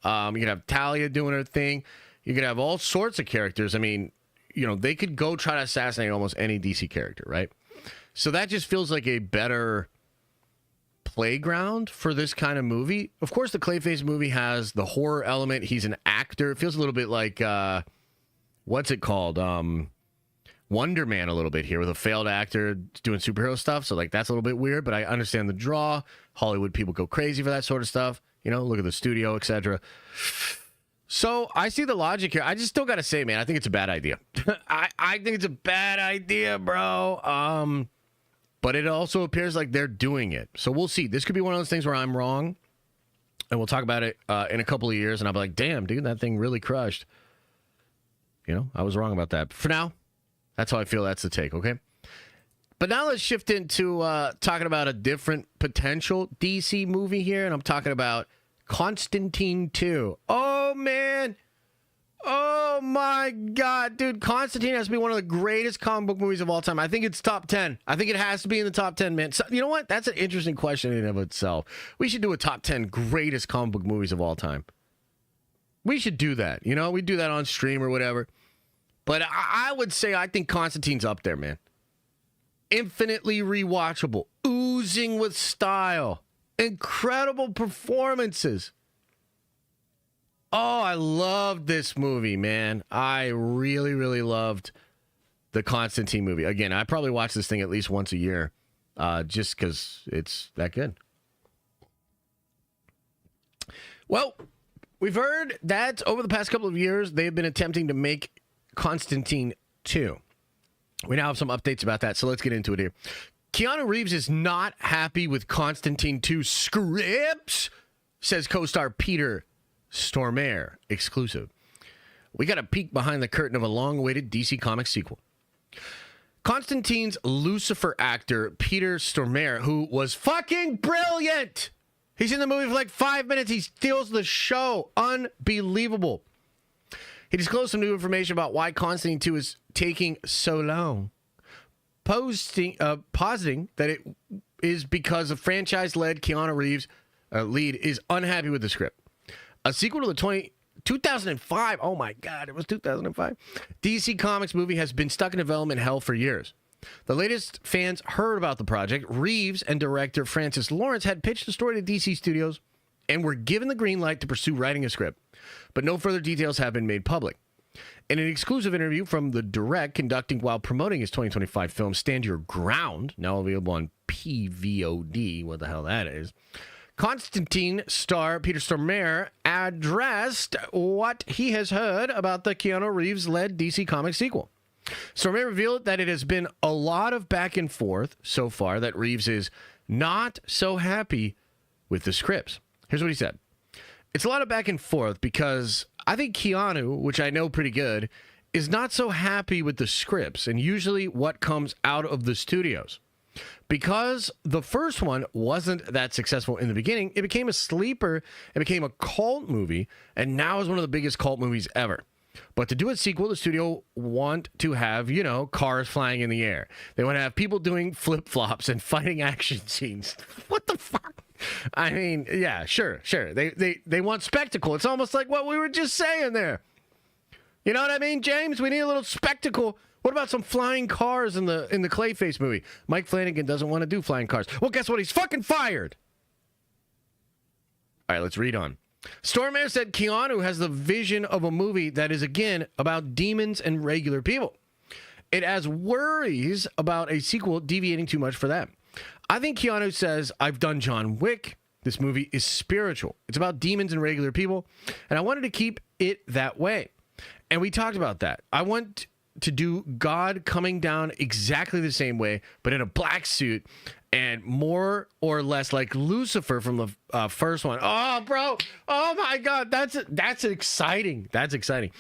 You could have Talia doing her thing. You could have all sorts of characters. I mean, they could go try to assassinate almost any DC character, right? So that just feels like a better playground for this kind of movie. Of course, the Clayface movie has the horror element. He's an actor. It feels a little bit like, what's it called? Wonder Man a little bit here with a failed actor doing superhero stuff. So, like, that's a little bit weird, but I understand the draw. Hollywood people go crazy for that sort of stuff. Look at the studio, etc. So I see the logic here. I just still got to say, man, I think it's a bad idea. I think it's a bad idea, bro. But it also appears like they're doing it. So we'll see. This could be one of those things where I'm wrong. And we'll talk about it in a couple of years. And I'll be like, damn, dude, that thing really crushed. I was wrong about that. For now, that's how I feel. That's the take, okay? But now let's shift into talking about a different potential DC movie here. And I'm talking about Constantine 2. Oh, man. Oh, my God. Dude, Constantine has to be one of the greatest comic book movies of all time. I think it's top 10. I think it has to be in the top 10, man. So, you know what? That's an interesting question in and of itself. We should do a top 10 greatest comic book movies of all time. We should do that. We do that on stream or whatever. But I would say I think Constantine's up there, man. Infinitely rewatchable. Oozing with style. Incredible performances. Oh, I loved this movie, man. I really, really loved the Constantine movie. Again, I probably watch this thing at least once a year just because it's that good. Well, we've heard that over the past couple of years, they've been attempting to make Constantine 2. We now have some updates about that, so let's get into it here. Keanu Reeves is not happy with Constantine 2 scripts, says co-star Peter Stormare, exclusive. We got a peek behind the curtain of a long-awaited DC Comics sequel. Constantine's Lucifer actor, Peter Stormare, who was fucking brilliant. He's in the movie for like 5 minutes. He steals the show. Unbelievable. He disclosed some new information about why Constantine 2 is taking so long, positing that it is because the franchise-led Keanu Reeves lead is unhappy with the script. A sequel to the 2005, oh my God, it was 2005, DC Comics movie has been stuck in development hell for years. The latest fans heard about the project. Reeves and director Francis Lawrence had pitched the story to DC Studios and were given the green light to pursue writing a script, but no further details have been made public. In an exclusive interview from the Direct conducting while promoting his 2025 film Stand Your Ground, now available on PVOD, what the hell that is, Constantine star Peter Stormare addressed what he has heard about the Keanu Reeves-led DC Comics sequel. Stormare revealed that it has been a lot of back and forth so far, that Reeves is not so happy with the scripts. Here's what he said. It's a lot of back and forth because I think Keanu, which I know pretty good, is not so happy with the scripts and usually what comes out of the studios. Because the first one wasn't that successful in the beginning, it became a sleeper, it became a cult movie, and now is one of the biggest cult movies ever. But to do a sequel, the studio want to have, cars flying in the air. They want to have people doing flip-flops and fighting action scenes. What the fuck? I mean, yeah, sure. They want spectacle. It's almost like what we were just saying there. You know what I mean, James? We need a little spectacle. What about some flying cars in the Clayface movie? Mike Flanagan doesn't want to do flying cars. Well, guess what? He's fucking fired. All right, let's read on. Stormare said Keanu has the vision of a movie that is, again, about demons and regular people. It has worries about a sequel deviating too much for them. I think Keanu says, I've done John Wick. This movie is spiritual. It's about demons and regular people, and I wanted to keep it that way. And we talked about that. I want to do God coming down exactly the same way, but in a black suit and more or less like Lucifer from the first one. Oh, bro. Oh, my God. That's exciting. That's exciting.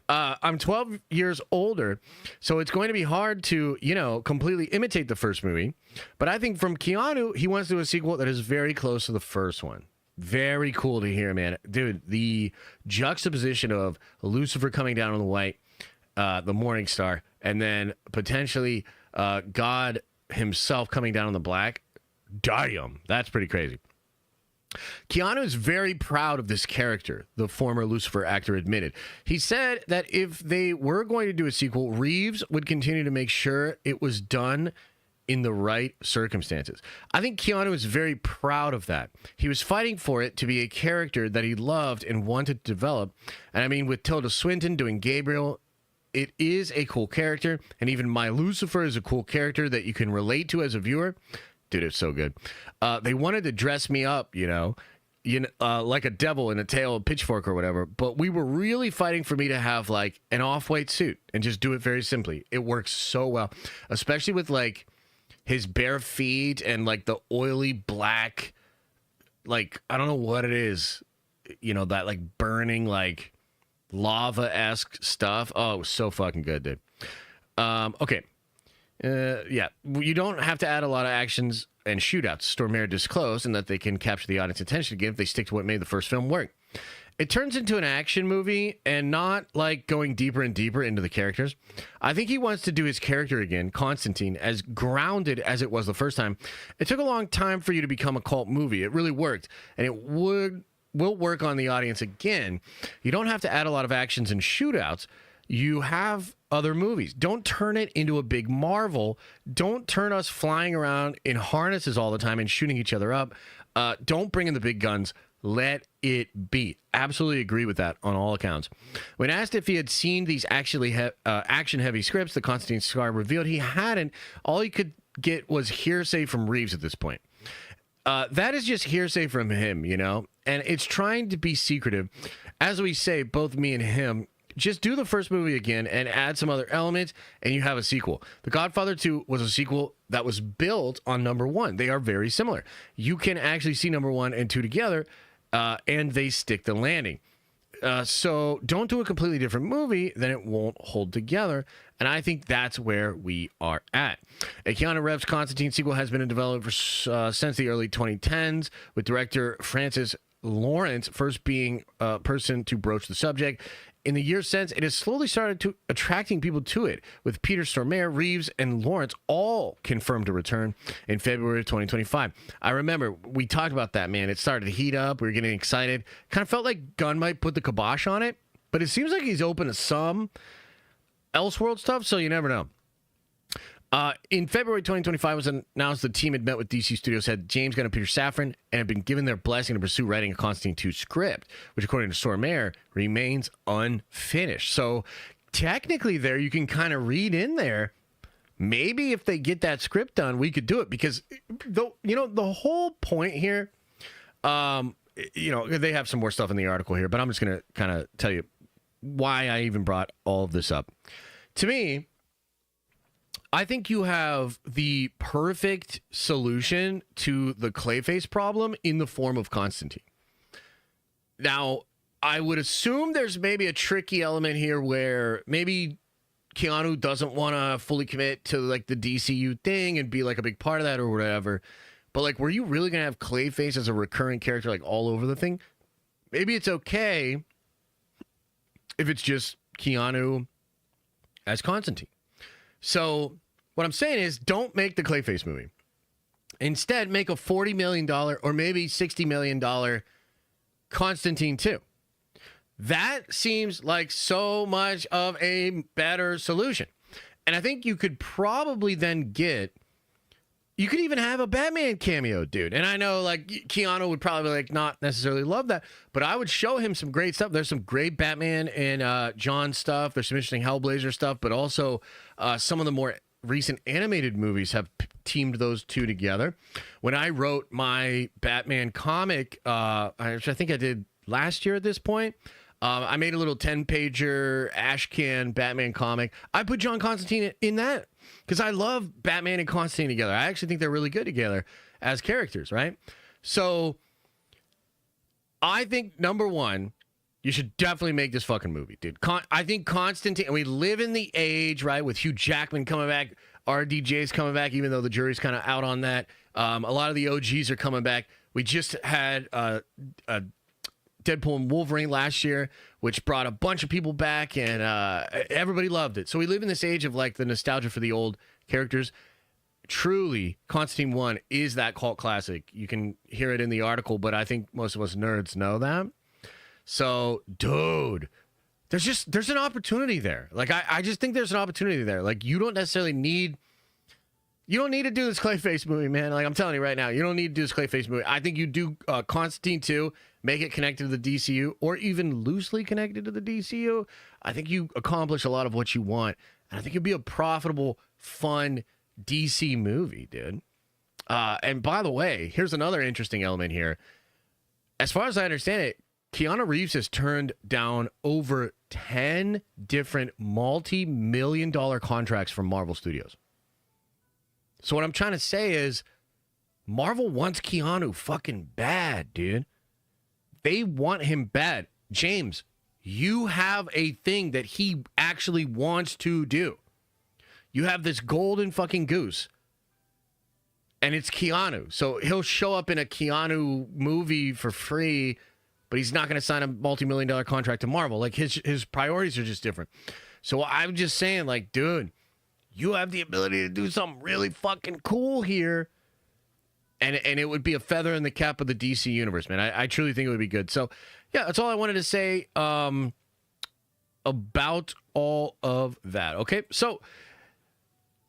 I'm 12 years older, so it's going to be hard to, completely imitate the first movie. But I think from Keanu, he wants to do a sequel that is very close to the first one. Very cool to hear, man. Dude, the juxtaposition of Lucifer coming down on the white, the Morning Star, and then potentially God himself coming down on the black. Damn, that's pretty crazy. Keanu is very proud of this character, the former Lucifer actor admitted. He said that if they were going to do a sequel, Reeves would continue to make sure it was done in the right circumstances. I think Keanu is very proud of that. He was fighting for it to be a character that he loved and wanted to develop. And I mean, with Tilda Swinton doing Gabriel, it is a cool character. And even My Lucifer is a cool character that you can relate to as a viewer. Dude, it's so good. They wanted to dress me up, like a devil in a tail of pitchfork or whatever. But we were really fighting for me to have like an off-white suit and just do it very simply. It works so well, especially with like his bare feet and like the oily black, like, I don't know what it is, that like burning, like lava-esque stuff. Oh, it was so fucking good, dude. Okay. Yeah, you don't have to add a lot of actions and shootouts. Stormare disclosed, and that they can capture the audience attention again if they stick to what made the first film work. It turns into an action movie and not like going deeper and deeper into the characters. I think he wants to do his character again, Constantine, as grounded as it was the first time. It took a long time for you to become a cult movie. It really worked, and it will work on the audience again. You don't have to add a lot of actions and shootouts. You have other movies. Don't turn it into a big Marvel. Don't turn us flying around in harnesses all the time and shooting each other up. Don't bring in the big guns. Let it be. Absolutely agree with that on all accounts. When asked if he had seen these action-heavy scripts that Constantine Scar revealed he hadn't, all he could get was hearsay from Reeves at this point. That is just hearsay from him, and it's trying to be secretive. As we say, both me and him, just do the first movie again and add some other elements, and you have a sequel. The Godfather 2 was a sequel that was built on number 1. They are very similar. You can actually see number 1 and 2 together, and they stick the landing. So don't do a completely different movie, then it won't hold together. And I think that's where we are at. A Keanu Reeves Constantine sequel has been in development since the early 2010s, with director Francis Lawrence first being a person to broach the subject. In the years since, it has slowly started to attracting people to it, with Peter Stormare, Reeves, and Lawrence all confirmed to return in February of 2025. I remember we talked about that, man. It started to heat up. We were getting excited. Kind of felt like Gunn might put the kibosh on it, but it seems like he's open to some Elseworld stuff, so you never know. In February 2025, it was announced the team had met with DC Studios head James Gunn and Peter Safran and had been given their blessing to pursue writing a Constantine 2 script, which, according to Stormare, remains unfinished. So technically there, you can kind of read in there, maybe if they get that script done, we could do it. Because, the whole point here, they have some more stuff in the article here, but I'm just going to kind of tell you why I even brought all of this up. To me, I think you have the perfect solution to the Clayface problem in the form of Constantine. Now, I would assume there's maybe a tricky element here where maybe Keanu doesn't want to fully commit to like the DCU thing and be like a big part of that or whatever. But like, were you really going to have Clayface as a recurring character like all over the thing? Maybe it's okay if it's just Keanu as Constantine. So what I'm saying is, don't make the Clayface movie. Instead, make a $40 million or maybe $60 million Constantine 2. That seems like so much of a better solution. And I think you could probably then you could even have a Batman cameo, dude. And I know like Keanu would probably like not necessarily love that, but I would show him some great stuff. There's some great Batman and John stuff. There's some interesting Hellblazer stuff, but also some of the more recent animated movies have teamed those two together. When I wrote my Batman comic, which I think I did last year at this point, I made a little 10-pager Ashcan Batman comic. I put John Constantine in that because I love Batman and Constantine together. I actually think they're really good together as characters, right? So I think, number one, you should definitely make this fucking movie, dude. I think Constantine, and we live in the age, right, with Hugh Jackman coming back, RDJ's coming back, even though the jury's kind of out on that. A lot of the OGs are coming back. We just had Deadpool and Wolverine last year, which brought a bunch of people back, and everybody loved it. So we live in this age of like the nostalgia for the old characters. Truly, Constantine 1 is that cult classic. You can hear it in the article, but I think most of us nerds know that. So, dude, there's an opportunity there. Like, I just think there's an opportunity there. Like, you don't necessarily need... You don't need to do this Clayface movie, man. Like, I'm telling you right now, you don't need to do this Clayface movie. I think you do Constantine 2, make it connected to the DCU, or even loosely connected to the DCU. I think you accomplish a lot of what you want. And I think it'd be a profitable, fun DC movie, dude. And by the way, here's another interesting element here. As far as I understand it, Keanu Reeves has turned down over 10 different multi-million-dollar contracts from Marvel Studios. So what I'm trying to say is Marvel wants Keanu fucking bad, dude. They want him bad. James, you have a thing that he actually wants to do. You have this golden fucking goose. And it's Keanu. So he'll show up in a Keanu movie for free, but he's not going to sign a multi-million-dollar contract to Marvel. Like, his priorities are just different. So I'm just saying, like, dude, you have the ability to do something really fucking cool here. And it would be a feather in the cap of the DC universe, man. I truly think it would be good. So, yeah, that's all I wanted to say about all of that. Okay, so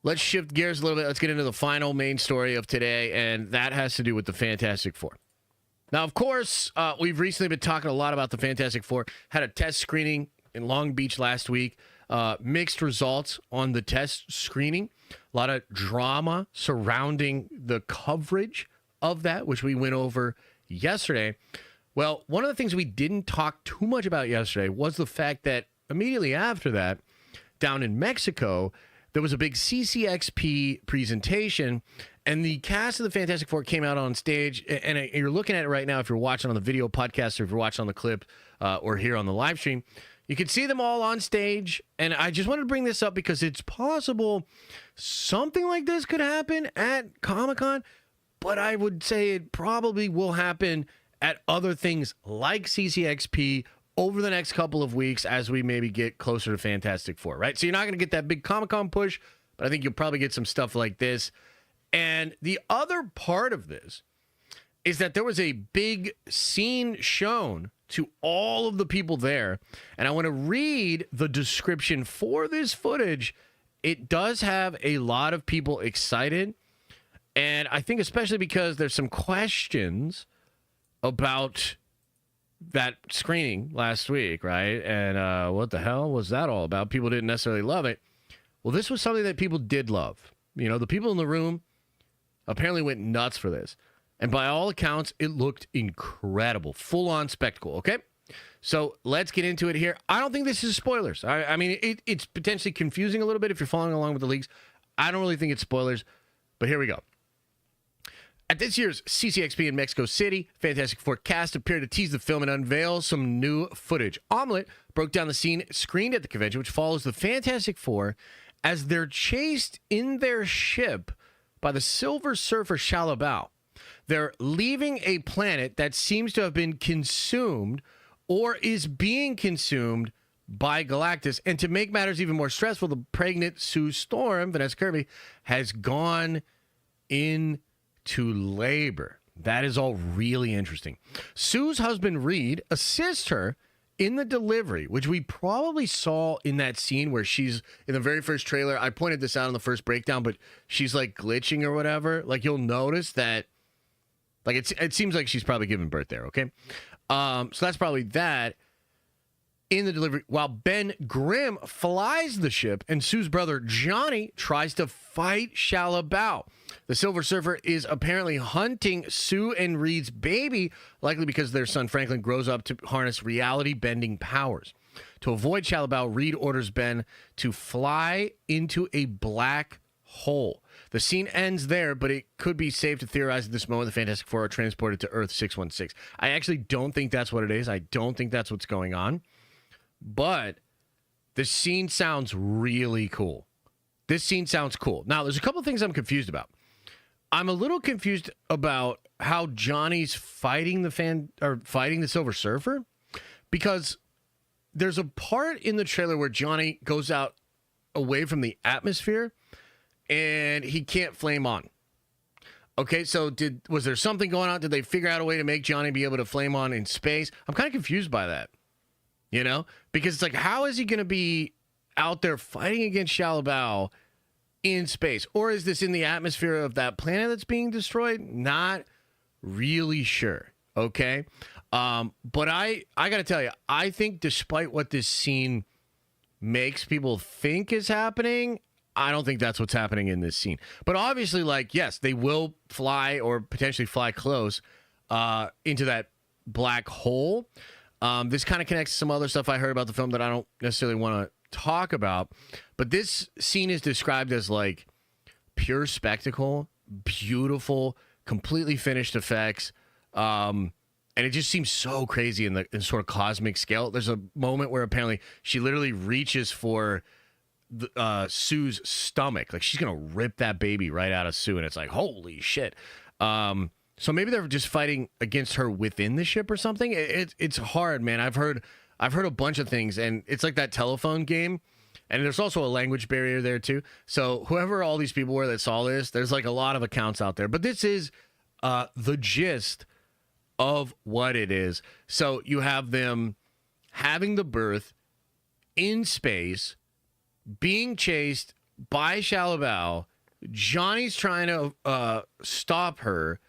let's shift gears a little bit. Let's get into the final main story of today, and that has to do with the Fantastic Four. Now, of course, we've recently been talking a lot about the Fantastic Four. Had a test screening in Long Beach last week. Mixed results on the test screening. A lot of drama surrounding the coverage of that, which we went over yesterday. Well, one of the things we didn't talk too much about yesterday was the fact that immediately after that, down in Mexico, there was a big CCXP presentation, and the cast of the Fantastic Four came out on stage, and you're looking at it right now if you're watching on the video podcast or if you're watching on the clip or here on the live stream. You can see them all on stage, and I just wanted to bring this up because it's possible something like this could happen at Comic-Con, but I would say it probably will happen at other things like CCXP over the next couple of weeks as we maybe get closer to Fantastic Four, right? So you're not going to get that big Comic-Con push, but I think you'll probably get some stuff like this. And the other part of this is that there was a big scene shown to all of the people there. And I want to read the description for this footage. It does have a lot of people excited. And I think especially because there's some questions about that screening last week, right? And what the hell was that all about? People didn't necessarily love it. Well, this was something that people did love. You know, the people in the room apparently went nuts for this. And by all accounts, it looked incredible. Full-on spectacle, okay? So let's get into it here. I don't think this is spoilers. I mean, it's potentially confusing a little bit if you're following along with the leaks. I don't really think it's spoilers, but here we go. At this year's CCXP in Mexico City, Fantastic Four cast appeared to tease the film and unveil some new footage. Omelette broke down the scene screened at the convention, which follows the Fantastic Four as they're chased in their ship by the Silver Surfer Shalabao. They're leaving a planet that seems to have been consumed or is being consumed by Galactus. And to make matters even more stressful, the pregnant Sue Storm, Vanessa Kirby, has gone into labor. That is all really interesting. Sue's husband, Reed, assists her in the delivery, which we probably saw in that scene where she's in the very first trailer. I pointed this out in the first breakdown, but she's like glitching or whatever. Like you'll notice that, like it seems like she's probably giving birth there. Okay. So that's probably that. in the delivery while Ben Grimm flies the ship and Sue's brother Johnny tries to fight Shalabao. The Silver Surfer is apparently hunting Sue and Reed's baby, likely because their son Franklin grows up to harness reality-bending powers. To avoid Shalabao, Reed orders Ben to fly into a black hole. The scene ends there, but it could be safe to theorize at this moment the Fantastic Four are transported to Earth 616. I actually don't think that's what it is. I don't think that's what's going on. But the scene sounds really cool. This scene sounds cool. Now, there's a couple things I'm confused about. I'm a little confused about how Johnny's fighting the Silver Surfer, because there's a part in the trailer where Johnny goes out away from the atmosphere and he can't flame on. Okay, so was there something going on? Did they figure out a way to make Johnny be able to flame on in space? I'm kind of confused by that, you know? Because it's like, how is he going to be out there fighting against Shalabao in space? Or is this in the atmosphere of that planet that's being destroyed? Not really sure, okay? But I got to tell you, I think despite what this scene makes people think is happening, I don't think that's what's happening in this scene. But obviously, like, yes, they will fly or potentially fly close into that black hole. This kind of connects to some other stuff I heard about the film that I don't necessarily want to talk about. But this scene is described as, like, pure spectacle, beautiful, completely finished effects. And it just seems so crazy in sort of cosmic scale. There's a moment where apparently she literally reaches for Sue's stomach. Like, she's going to rip that baby right out of Sue. And it's like, holy shit. So maybe they're just fighting against her within the ship or something. It's hard, man. I've heard a bunch of things, and it's like that telephone game. And there's also a language barrier there, too. So whoever all these people were that saw this, there's like a lot of accounts out there. But this is the gist of what it is. So you have them having the birth in space, being chased by Shalabao. Johnny's trying to stop her.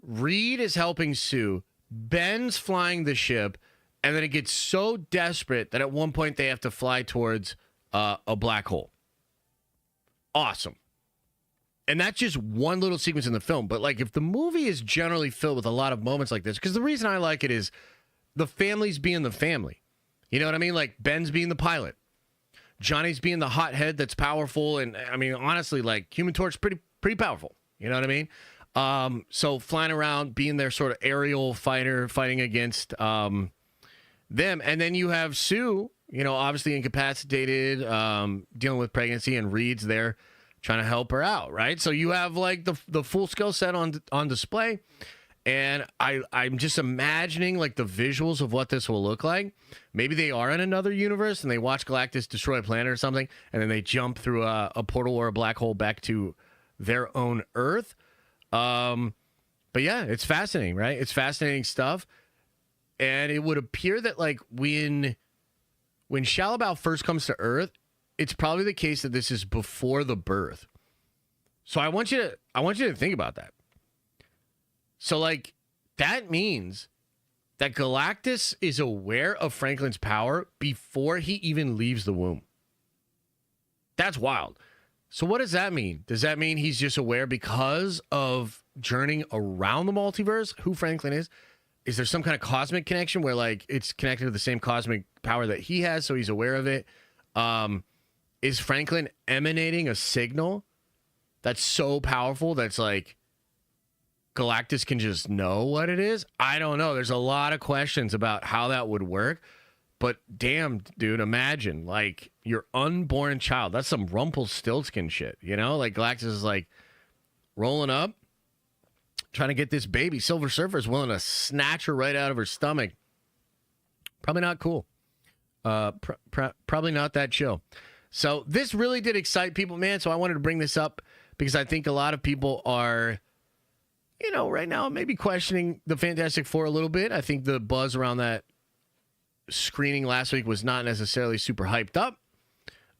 Reed is helping Sue. Ben's flying the ship. And then it gets so desperate that at one point they have to fly towards a black hole. Awesome. And that's just one little sequence in the film. But, like, if the movie is generally filled with a lot of moments like this, because the reason I like it is the family's being the family. You know what I mean? Like, Ben's being the pilot. Johnny's being the hothead that's powerful. And, I mean, honestly, like, Human Torch, pretty powerful. You know what I mean? So flying around, being their sort of aerial fighter, fighting against them. And then you have Sue, you know, obviously incapacitated, dealing with pregnancy, and Reed's there trying to help her out, right? So you have, like, the full skill set on display. And I'm just imagining, like, the visuals of what this will look like. Maybe they are in another universe and they watch Galactus destroy a planet or something, and then they jump through a portal or a black hole back to their own Earth. But yeah, it's fascinating, right? It's fascinating stuff. And it would appear that, like, when Shalabao first comes to Earth, it's probably the case that this is before the birth. So I want you to think about that. So, like, that means that Galactus is aware of Franklin's power before he even leaves the womb. That's wild. So what does that mean? Does that mean he's just aware because of journeying around the multiverse, who Franklin is? Is there some kind of cosmic connection where, like, it's connected to the same cosmic power that he has, so he's aware of it? Is Franklin emanating a signal that's so powerful that's, like, Galactus can just know what it is? I don't know. There's a lot of questions about how that would work. But damn, dude, imagine, like, your unborn child. That's some Rumpelstiltskin shit, you know? Like, Galactus is, like, rolling up, trying to get this baby. Silver Surfer is willing to snatch her right out of her stomach. Probably not cool. Probably not that chill. So this really did excite people, man. So I wanted to bring this up because I think a lot of people are, you know, right now maybe questioning the Fantastic Four a little bit. I think the buzz around that screening last week was not necessarily super hyped up.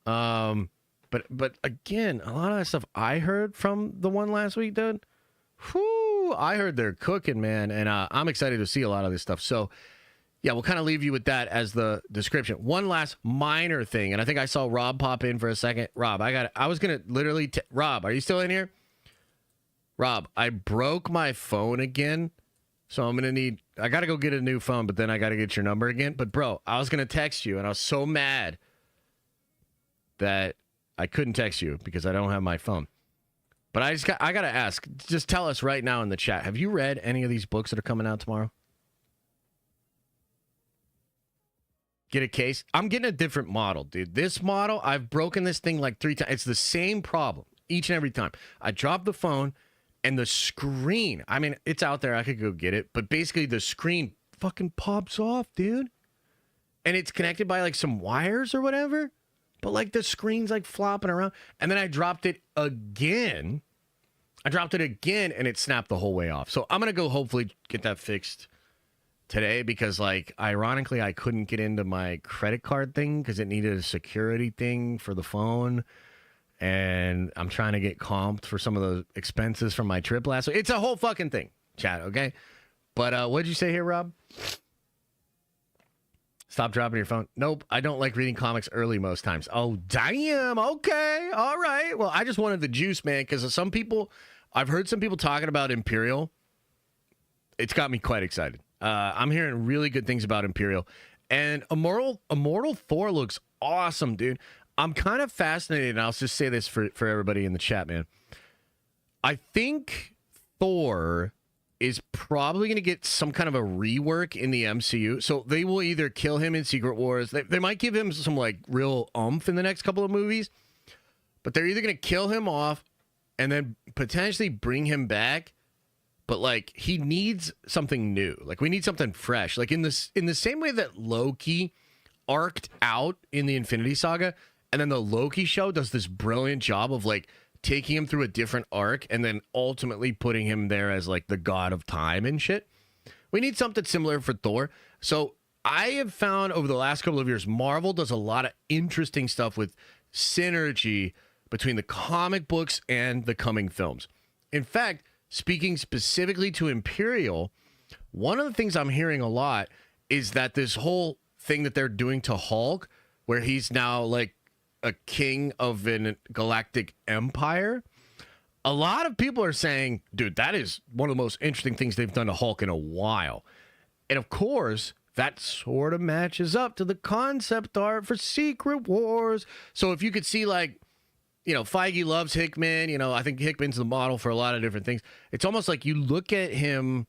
But again, a lot of that stuff I heard from the one last week, dude. Whew, I heard they're cooking, man. And I'm excited to see a lot of this stuff. So Yeah, we'll kind of leave you with that as the description. One last minor thing, and I think I saw Rob pop in for a second. Rob, I was going to literally... Rob, are you still in here? Rob, I broke my phone again, so I'm going to need... I got to go get a new phone, but then I got to get your number again. But, bro, I was going to text you, and I was so mad that I couldn't text you because I don't have my phone. But I got to ask, just tell us right now in the chat, have you read any of these books that are coming out tomorrow? Get a case. I'm getting a different model, dude. This model, I've broken this thing like 3 times. It's the same problem each and every time. I drop the phone and the screen, I mean, it's out there. I could go get it. But basically the screen fucking pops off, dude. And it's connected by like some wires or whatever. But like the screen's like flopping around. And then I dropped it again. And it snapped the whole way off. So I'm going to go hopefully get that fixed today because, like, ironically, I couldn't get into my credit card thing because it needed a security thing for the phone. And I'm trying to get comped for some of the expenses from my trip last week. It's a whole fucking thing, chat, okay? But what'd you say here, Rob? Stop dropping your phone. Nope, I don't like reading comics early most times. Oh, damn. Okay, all right. Well, I just wanted the juice, man, because some people, I've heard some people talking about Imperial. It's got me quite excited. I'm hearing really good things about Imperial. And Immortal Thor looks awesome, dude. I'm kind of fascinated, and I'll just say this for everybody in the chat, man. I think Thor is probably going to get some kind of a rework in the MCU. So they will either kill him in Secret Wars. They might give him some, like, real oomph in the next couple of movies. But they're either going to kill him off and then potentially bring him back. But, like, he needs something new. Like, we need something fresh. Like, in the same way that Loki arced out in the Infinity Saga, and then the Loki show does this brilliant job of, like, taking him through a different arc and then ultimately putting him there as, like, the god of time and shit. We need something similar for Thor. So I have found over the last couple of years, Marvel does a lot of interesting stuff with synergy between the comic books and the coming films. In fact, speaking specifically to Imperial, one of the things I'm hearing a lot is that this whole thing that they're doing to Hulk, where he's now like a king of a galactic empire, a lot of people are saying, dude, that is one of the most interesting things they've done to Hulk in a while. And of course, that sort of matches up to the concept art for Secret Wars. So if you could see, like, you know, Feige loves Hickman. You know, I think Hickman's the model for a lot of different things. It's almost like you look at him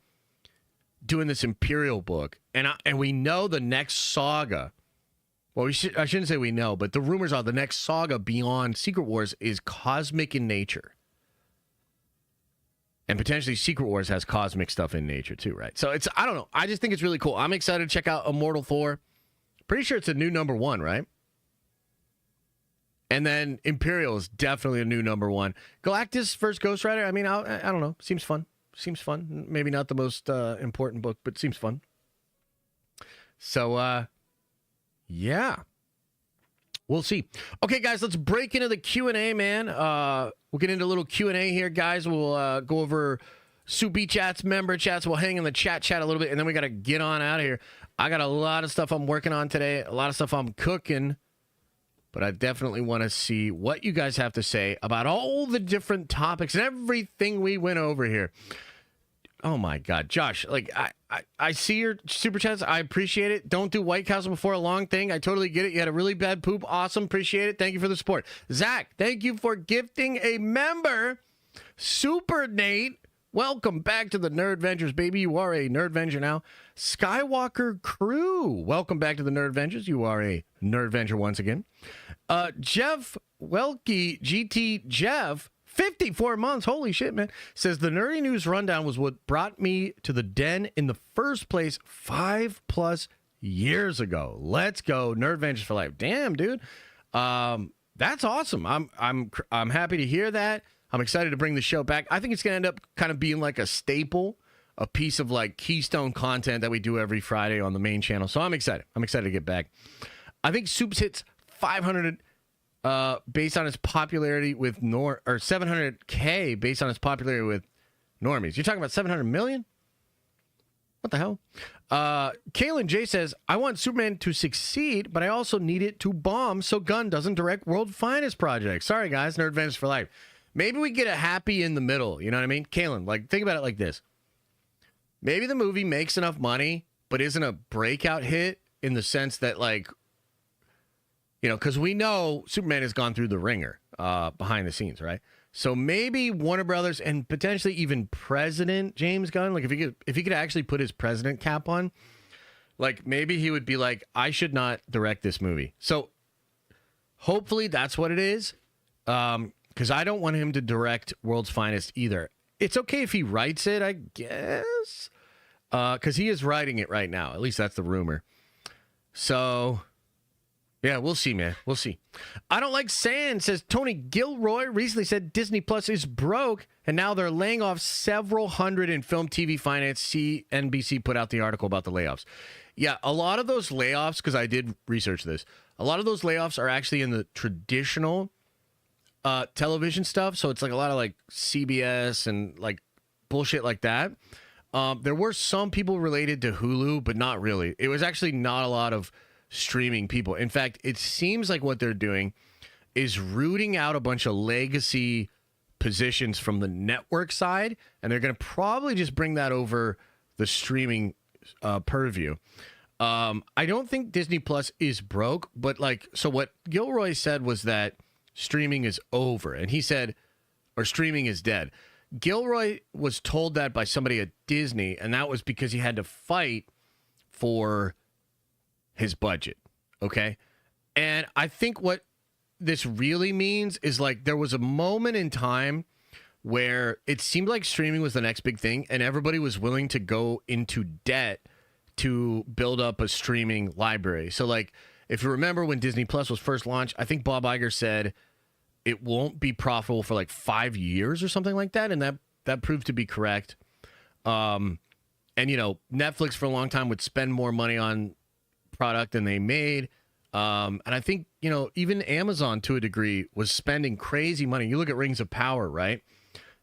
doing this Imperial book, and we know the next saga. Well, I shouldn't say we know, but the rumors are the next saga beyond Secret Wars is cosmic in nature. And potentially Secret Wars has cosmic stuff in nature too, right? So it's, I don't know. I just think it's really cool. I'm excited to check out Immortal Thor. Pretty sure it's a new #1, right? And then Imperial is definitely a new #1. Galactus first Ghost Rider, I mean, I don't know. Seems fun. Maybe not the most important book, but seems fun. So, yeah. We'll see. Okay, guys, let's break into the Q&A, man. We'll get into a little Q&A here, guys. We'll go over Soupy Chats, member chats. We'll hang in the chat a little bit, and then we got to get on out of here. I got a lot of stuff I'm working on today, a lot of stuff I'm cooking. But I definitely want to see what you guys have to say about all the different topics and everything we went over here. Oh, my God. Josh, like, I see your super chats. I appreciate it. Don't do White Castle before a long thing. I totally get it. You had a really bad poop. Awesome. Appreciate it. Thank you for the support. Zach, thank you for gifting a member. Super Nate. Welcome back to the Nerd Vengers, baby. You are a Nerd Venger now. Skywalker Crew. Welcome back to the Nerd Vengers. You are a Nerd Venger once again. Jeff Welke, GT Jeff, 54 months. Holy shit, man. Says the Nerdy News Rundown was what brought me to the den in the first place 5+ years ago. Let's go. Nerd Vengers for life. Damn, dude. That's awesome. I'm happy to hear that. I'm excited to bring the show back. I think it's going to end up kind of being like a staple, a piece of like keystone content that we do every Friday on the main channel. So I'm excited. I'm excited to get back. I think Soups hits 500 based on its popularity with or 700K based on its popularity with normies. You're talking about 700 million? What the hell? Kalen J says, I want Superman to succeed, but I also need it to bomb so Gunn doesn't direct World Finest projects. Sorry, guys. Nerd Vanish for life. Maybe we get a happy in the middle. You know what I mean? Kalen, like, think about it like this. Maybe the movie makes enough money, but isn't a breakout hit in the sense that, like, you know, because we know Superman has gone through the ringer behind the scenes, right? So maybe Warner Brothers and potentially even President James Gunn, like if he could actually put his president cap on, like maybe he would be like, I should not direct this movie. So hopefully that's what it is, because I don't want him to direct World's Finest either. It's okay if he writes it, I guess, because he is writing it right now. At least that's the rumor. So... yeah, we'll see, man. We'll see. I don't like sand, says Tony Gilroy. Recently said Disney Plus is broke, and now they're laying off several hundred in film, TV, finance. CNBC put out the article about the layoffs. Yeah, a lot of those layoffs, because I did research this, a lot of those layoffs are actually in the traditional television stuff. So it's like a lot of like CBS and like bullshit like that. There were some people related to Hulu, but not really. It was actually not a lot of streaming people. In fact, it seems like what they're doing is rooting out a bunch of legacy positions from the network side, and they're going to probably just bring that over the streaming purview. I don't think Disney Plus is broke, but like, so what Gilroy said was that streaming is over, and he said, or streaming is dead. Gilroy was told that by somebody at Disney, and that was because he had to fight for his budget, okay? And I think what this really means is like there was a moment in time where it seemed like streaming was the next big thing, and everybody was willing to go into debt to build up a streaming library. So like, if you remember when Disney Plus was first launched, I think Bob Iger said it won't be profitable for like 5 years or something like that, and that proved to be correct. And you know, Netflix for a long time would spend more money on product than they made, and I think, you know, even Amazon to a degree was spending crazy money. You look at Rings of Power, right?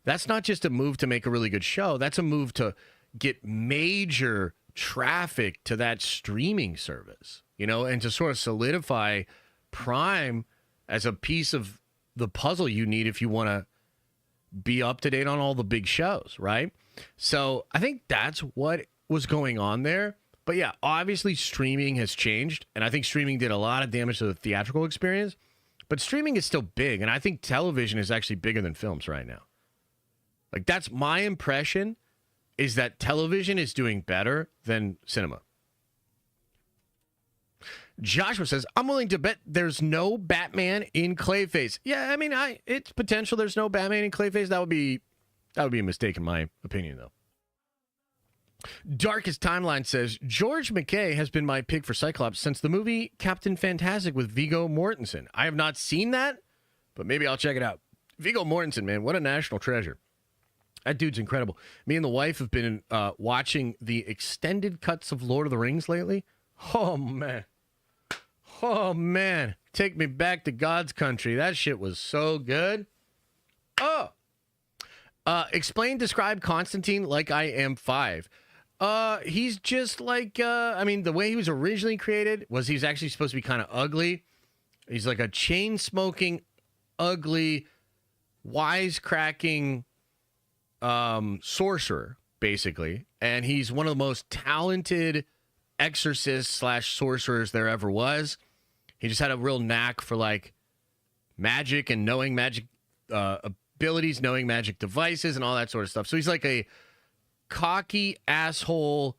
That's not just a move to make a really good show, that's a move to get major traffic to that streaming service, you know, and to sort of solidify Prime as a piece of the puzzle you need if you want to be up to date on all the big shows, right? So I think that's what was going on there. But yeah, obviously streaming has changed, and I think streaming did a lot of damage to the theatrical experience, but streaming is still big, and I think television is actually bigger than films right now. Like, that's my impression, is that television is doing better than cinema. Joshua says, I'm willing to bet there's no Batman in Clayface. Yeah, I mean, it's potential there's no Batman in Clayface. That would be a mistake in my opinion, though. Darkest Timeline says, George McKay has been my pick for Cyclops since the movie Captain Fantastic with Viggo Mortensen. I have not seen that, but maybe I'll check it out. Viggo Mortensen, man, what a national treasure. That dude's incredible. Me and the wife have been watching the extended cuts of Lord of the Rings lately. Oh, man. Oh, man. Take me back to God's country. That shit was so good. Oh. Describe Constantine like I am 5. He's just like, I mean, the way he was originally created was he's actually supposed to be kind of ugly. He's like a chain-smoking, ugly, wisecracking sorcerer, basically. And he's one of the most talented exorcists / sorcerers there ever was. He just had a real knack for, like, magic and knowing magic abilities, knowing magic devices, and all that sort of stuff. So he's like a cocky asshole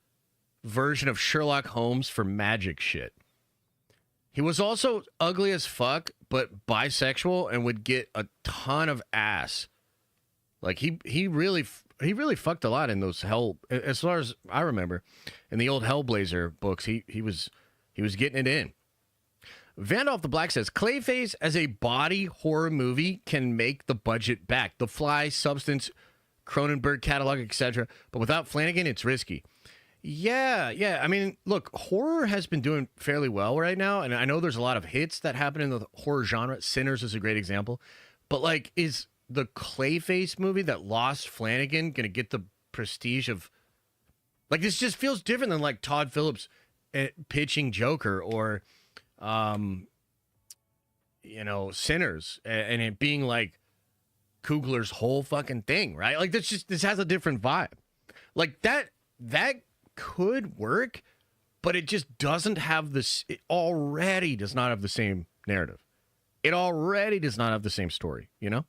version of Sherlock Holmes for magic shit. He was also ugly as fuck, but bisexual and would get a ton of ass. Like he really fucked a lot in those as far as I remember, in the old Hellblazer books. He was getting it in. Vandalf the Black says, Clayface as a body horror movie can make the budget back. The Fly, Substance, Cronenberg catalog, etc. But without Flanagan, it's risky. Yeah. I mean, look, horror has been doing fairly well right now, and I know there's a lot of hits that happen in the horror genre. Sinners is a great example. But, like, is the Clayface movie that lost Flanagan going to get the prestige of Like, this just feels different than like Todd Phillips pitching Joker or, Sinners and it being like Coogler's whole fucking thing, right? Like, this has a different vibe. Like, that could work, but it just doesn't have this. It already does not have the same narrative. It already does not have the same story, you know?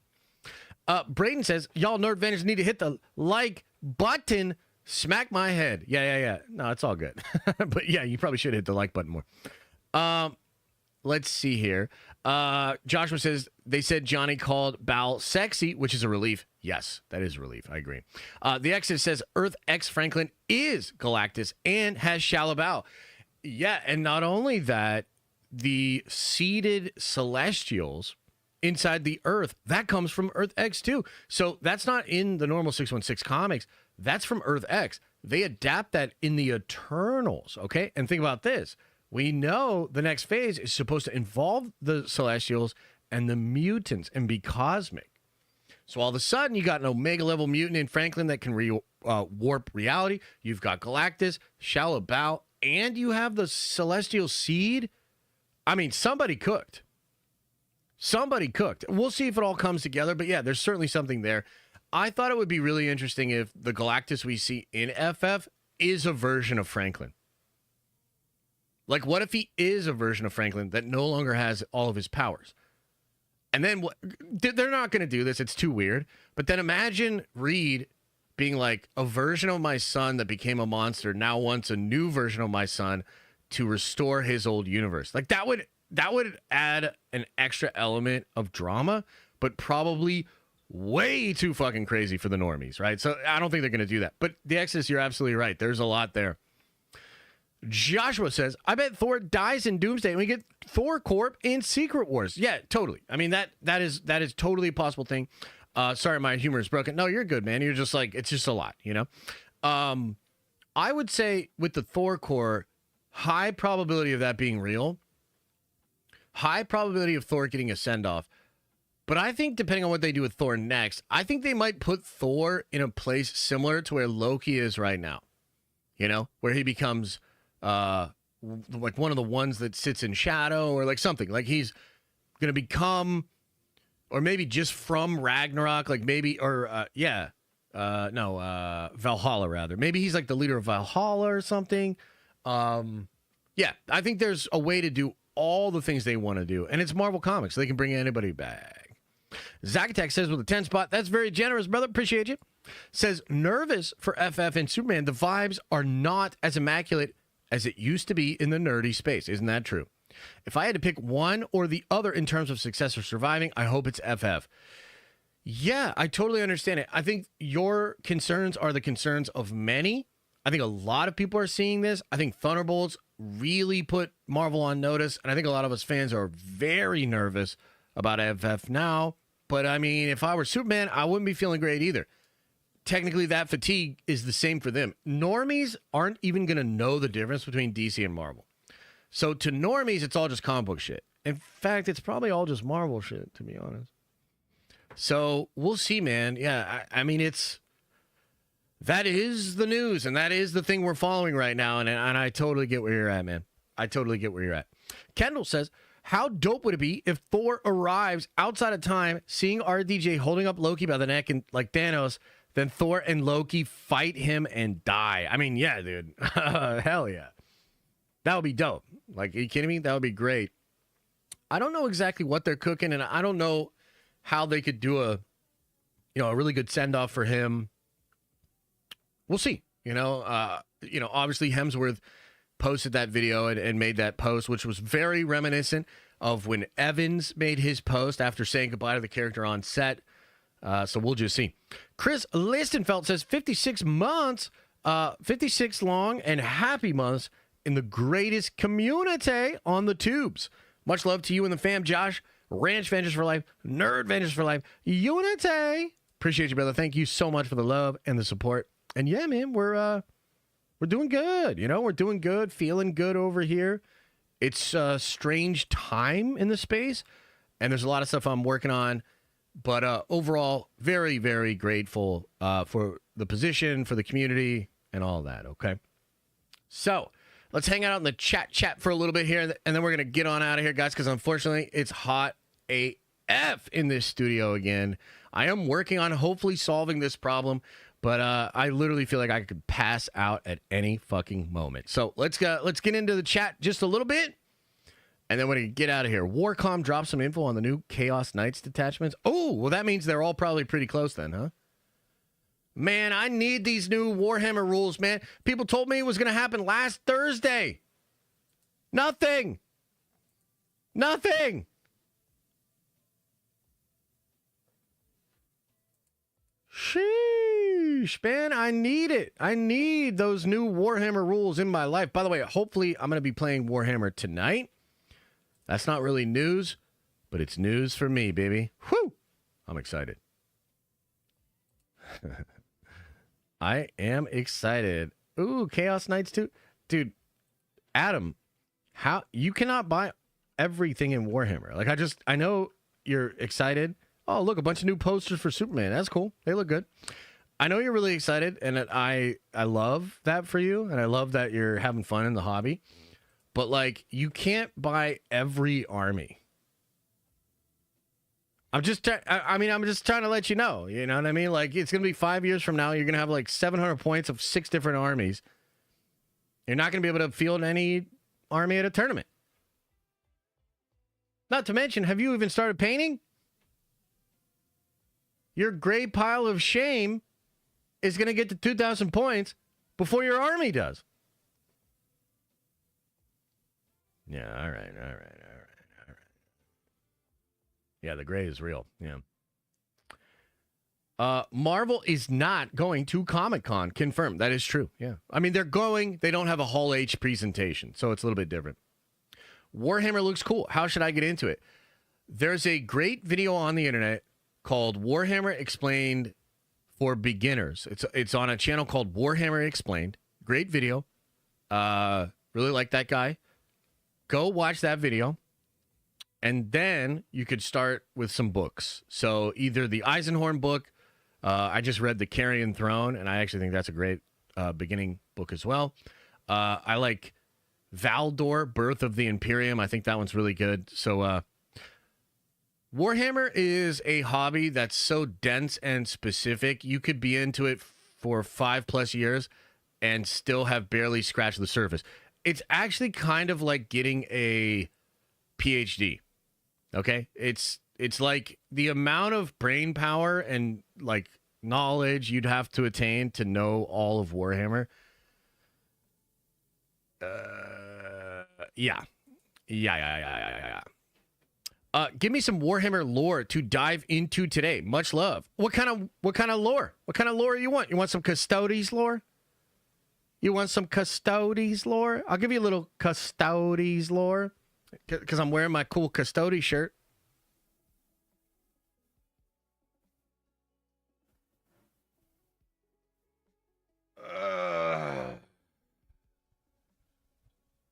Braden says, y'all Nerd Vendors need to hit the like button. Smack my head. Yeah. No, it's all good. But yeah, you probably should hit the like button more. Let's see here. Joshua says, they said Johnny called Bal sexy, which is a relief. Yes, that is a relief. I agree. The Exodus says Earth X Franklin is Galactus and has Shalabao. Yeah, and not only that, the seeded Celestials inside the Earth, that comes from Earth X too. So that's not in the normal 616 comics. That's from Earth X. They adapt that in the Eternals, okay? And think about this. We know the next phase is supposed to involve the Celestials and the mutants and be cosmic. So all of a sudden, you got an Omega-level mutant in Franklin that can warp reality. You've got Galactus, Shalabao, and you have the Celestial Seed. I mean, somebody cooked. Somebody cooked. We'll see if it all comes together, but yeah, there's certainly something there. I thought it would be really interesting if the Galactus we see in FF is a version of Franklin. Like, what if he is a version of Franklin that no longer has all of his powers? And then they're not going to do this. It's too weird. But then imagine Reed being like, a version of my son that became a monster now wants a new version of my son to restore his old universe. Like, that would add an extra element of drama, but probably way too fucking crazy for the normies, right? So I don't think they're going to do that. But the Exodus, you're absolutely right. There's a lot there. Joshua says, I bet Thor dies in Doomsday and we get Thor Corp in Secret Wars. Yeah, totally. I mean, that is totally a possible thing. Sorry, my humor is broken. No, you're good, man. You're just like, it's just a lot, you know? I would say with the Thor Corps, high probability of that being real. High probability of Thor getting a send-off. But I think depending on what they do with Thor next, I think they might put Thor in a place similar to where Loki is right now. You know? Where he becomes like one of the ones that sits in shadow or like something. Like he's going to become, or maybe just from Ragnarok, like maybe, or Valhalla rather. Maybe he's like the leader of Valhalla or something. Yeah, I think there's a way to do all the things they want to do. And it's Marvel Comics. So they can bring anybody back. Zacatech says with a 10 spot, that's very generous, brother. Appreciate you. Says, nervous for FF and Superman. The vibes are not as immaculate as it used to be in the nerdy space. Isn't that true? If I had to pick one or the other in terms of success or surviving, I hope it's FF. Yeah, I totally understand it. I think your concerns are the concerns of many. I think a lot of people are seeing this. I think Thunderbolts really put Marvel on notice, and I think a lot of us fans are very nervous about FF now. But, I mean, if I were Superman, I wouldn't be feeling great either. Technically, that fatigue is the same for them. Normies aren't even going to know the difference between DC and Marvel. So to normies, it's all just comic book shit. In fact, it's probably all just Marvel shit, to be honest. So we'll see, man. Yeah, I mean, that is the news, and that is the thing we're following right now, and I totally get where you're at, man. I totally get where you're at. Kendall says, how dope would it be if Thor arrives outside of time, seeing RDJ holding up Loki by the neck and like Thanos, then Thor and Loki fight him and die? I mean, yeah, dude. Hell yeah. That would be dope. Like, are you kidding me? That would be great. I don't know exactly what they're cooking, and I don't know how they could do a really good send-off for him. We'll see. Obviously Hemsworth posted that video and made that post, which was very reminiscent of when Evans made his post after saying goodbye to the character on set. So we'll just see. Chris Listenfeld says 56 months, 56 long and happy months in the greatest community on the tubes. Much love to you and the fam, Josh. Ranch Vengers for life, Nerd Vengers for life, Unity. Appreciate you, brother. Thank you so much for the love and the support. And yeah, man, we're doing good. We're doing good, feeling good over here. It's a strange time in the space, and there's a lot of stuff I'm working on. But overall, very, very grateful for the position, for the community, and all that, okay? So let's hang out in the chat for a little bit here, and then we're going to get on out of here, guys, because unfortunately it's hot AF in this studio again. I am working on hopefully solving this problem, but I literally feel like I could pass out at any fucking moment. So let's get into the chat just a little bit, and then we're going to get out of here. Warcom dropped some info on the new Chaos Knights detachments. Oh, well, that means they're all probably pretty close then, huh? Man, I need these new Warhammer rules, man. People told me it was going to happen last Thursday. Nothing. Nothing. Sheesh, man, I need it. I need those new Warhammer rules in my life. By the way, hopefully I'm going to be playing Warhammer tonight. That's not really news, but it's news for me, baby. Whew. I'm excited. I am excited. Ooh, Chaos Knights too. Dude, Adam, how you cannot buy everything in Warhammer. Like I know you're excited. Oh, look, a bunch of new posters for Superman. That's cool. They look good. I know you're really excited, and that I love that for you, and I love that you're having fun in the hobby. But like, you can't buy every army. I'm just trying to let you know. You know what I mean? Like, it's going to be 5 years from now. You're going to have like 700 points of 6 different armies. You're not going to be able to field any army at a tournament. Not to mention, have you even started painting? Your gray pile of shame is going to get to 2,000 points before your army does. Yeah, all right. Yeah, the gray is real. Yeah. Marvel is not going to Comic-Con. Confirmed. That is true. Yeah. I mean, they're going. They don't have a Hall H presentation, so it's a little bit different. Warhammer looks cool. How should I get into it? There's a great video on the internet called Warhammer Explained for Beginners. It's on a channel called Warhammer Explained. Great video. Really like that guy. Go watch that video. And then you could start with some books. So either the Eisenhorn book, I just read The Carrion Throne, and I actually think that's a great beginning book as well. I like Valdor, Birth of the Imperium. I think that one's really good. So Warhammer is a hobby that's so dense and specific. You could be into it for 5+ years and still have barely scratched the surface. It's actually kind of like getting a PhD. Okay, it's like the amount of brain power and like knowledge you'd have to attain to know all of Warhammer. Yeah. Give me some Warhammer lore to dive into today. Much love. What kind of lore? What kind of lore you want? You want some Custodes lore? You want some Custodes lore? I'll give you a little Custodes lore. Because I'm wearing my cool Custodes shirt.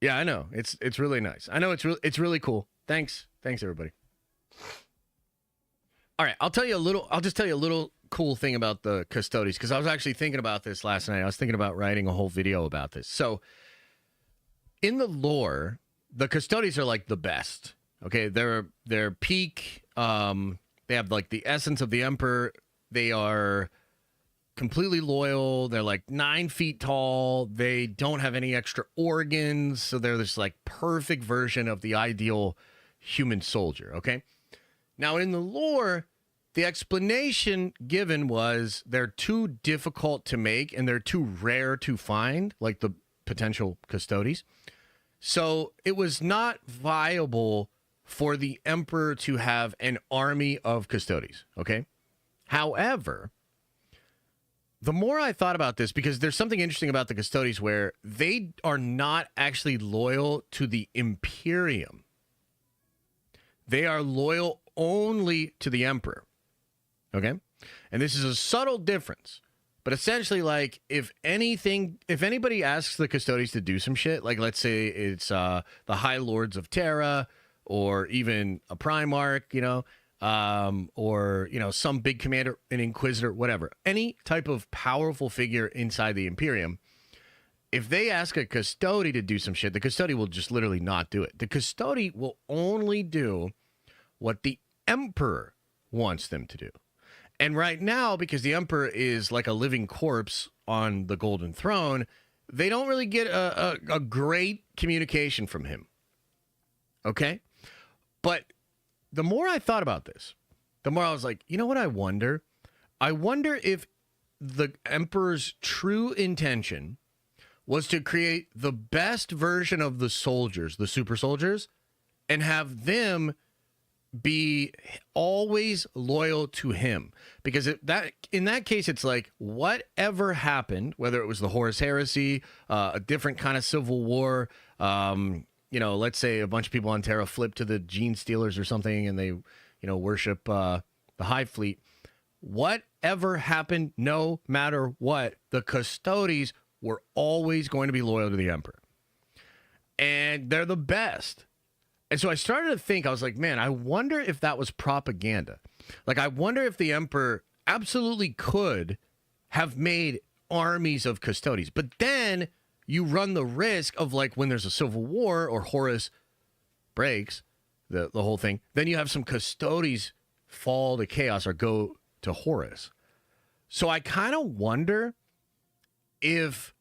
Yeah, I know. It's really nice. I know it's really cool. Thanks, everybody. All right, I'll just tell you a little cool thing about the Custodes, because I was actually thinking about this last night. I was thinking about writing a whole video about this. So, in the lore, the Custodes are like the best. Okay, they're peak. They have like the essence of the Emperor. They are completely loyal. They're like 9 feet tall. They don't have any extra organs, so they're this like perfect version of the ideal human soldier. Okay, now in the lore, the explanation given was they're too difficult to make and they're too rare to find, like the potential Custodes. So it was not viable for the Emperor to have an army of Custodes, okay? However, the more I thought about this, because there's something interesting about the Custodes where they are not actually loyal to the Imperium. They are loyal only to the Emperor, okay? And this is a subtle difference. But essentially, like, if anybody asks the Custodes to do some shit, like let's say it's the High Lords of Terra, or even a Primarch, or some big commander, an Inquisitor, whatever, any type of powerful figure inside the Imperium, if they ask a custody to do some shit, the custody will just literally not do it. The custody will only do what the emperor wants them to do. And right now, because the emperor is like a living corpse on the golden throne, they don't really get a great communication from him. Okay? But the more I thought about this, the more I was like, you know what I wonder? I wonder if the emperor's true intention was to create the best version of the soldiers, the super soldiers, and have them be always loyal to him. Because in that case, it's like whatever happened, whether it was the Horus Heresy, a different kind of civil war, let's say a bunch of people on Terra flip to the Gene Stealers or something, and they, worship the Hive Fleet. Whatever happened, no matter what, the Custodes were always going to be loyal to the Emperor. And they're the best. And so I started to think, I was like, man, I wonder if that was propaganda. Like, I wonder if the Emperor absolutely could have made armies of Custodes. But then you run the risk of, like, when there's a civil war or Horus breaks the whole thing, then you have some Custodes fall to chaos or go to Horus. So I kind of wonder if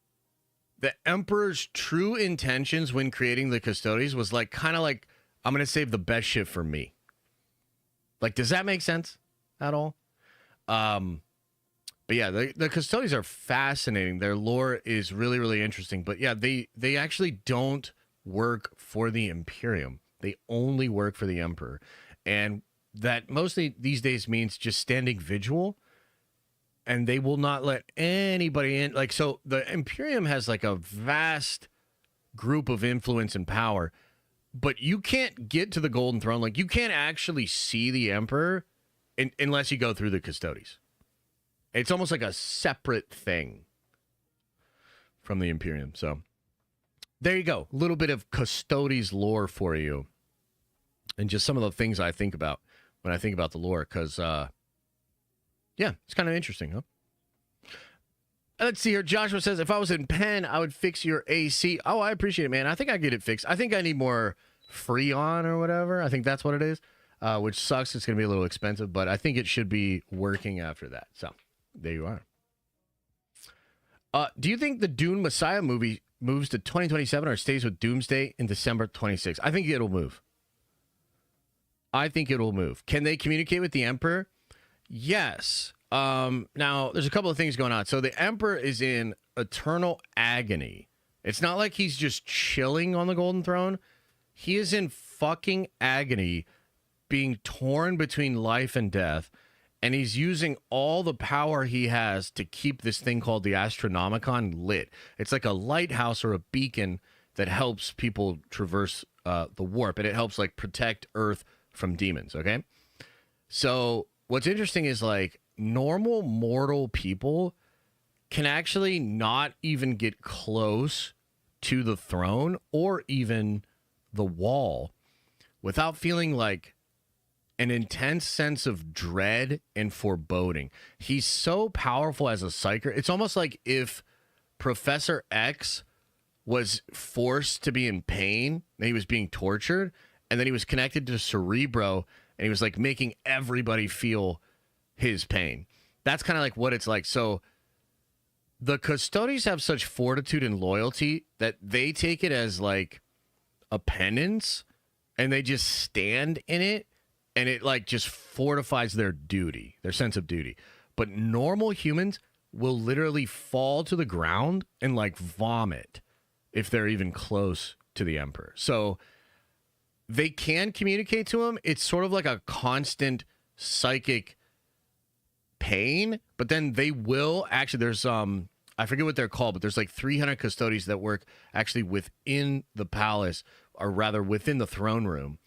the Emperor's true intentions when creating the Custodes was like, kind of like, I'm going to save the best shit for me. Like, does that make sense at all? But yeah, the Custodes are fascinating. Their lore is really, really interesting. But yeah, they actually don't work for the Imperium. They only work for the Emperor. And that mostly these days means just standing vigil. And they will not let anybody in. Like, so the Imperium has like a vast group of influence and power. But you can't get to the Golden Throne. Like, you can't actually see the Emperor unless you go through the Custodes. It's almost like a separate thing from the Imperium. So there you go. A little bit of Custodes lore for you. And just some of the things I think about when I think about the lore. Because, yeah, it's kind of interesting, huh? Let's see here. Joshua says, if I was in Penn, I would fix your AC. Oh, I appreciate it, man. I think I get it fixed. I think I need more Freon or whatever. I think that's what it is, which sucks. It's going to be a little expensive, but I think it should be working after that. So there you are. Do you think the Dune Messiah movie moves to 2027 or stays with Doomsday in December 26th? I think it'll move. Can they communicate with the Emperor? Yes. Now, there's a couple of things going on. So the Emperor is in eternal agony. It's not like he's just chilling on the Golden Throne. He is in fucking agony, being torn between life and death, and he's using all the power he has to keep this thing called the Astronomicon lit. It's like a lighthouse or a beacon that helps people traverse the warp, and it helps, like, protect Earth from demons, okay? So what's interesting is, like, normal mortal people can actually not even get close to the throne or even the wall without feeling like an intense sense of dread and foreboding. He's so powerful as a psyker. It's almost like if Professor X was forced to be in pain and he was being tortured, and then he was connected to Cerebro and he was like making everybody feel his pain. That's kind of like what it's like. So the Custodes have such fortitude and loyalty that they take it as like a penance, and they just stand in it, and it like just fortifies their duty, their sense of duty. But normal humans will literally fall to the ground and like vomit if they're even close to the Emperor. So they can communicate to him. It's sort of like a constant psychic pain, but then they will actually, there's I forget what they're called, but there's like 300 Custodes that work actually within the palace, or rather within the throne room.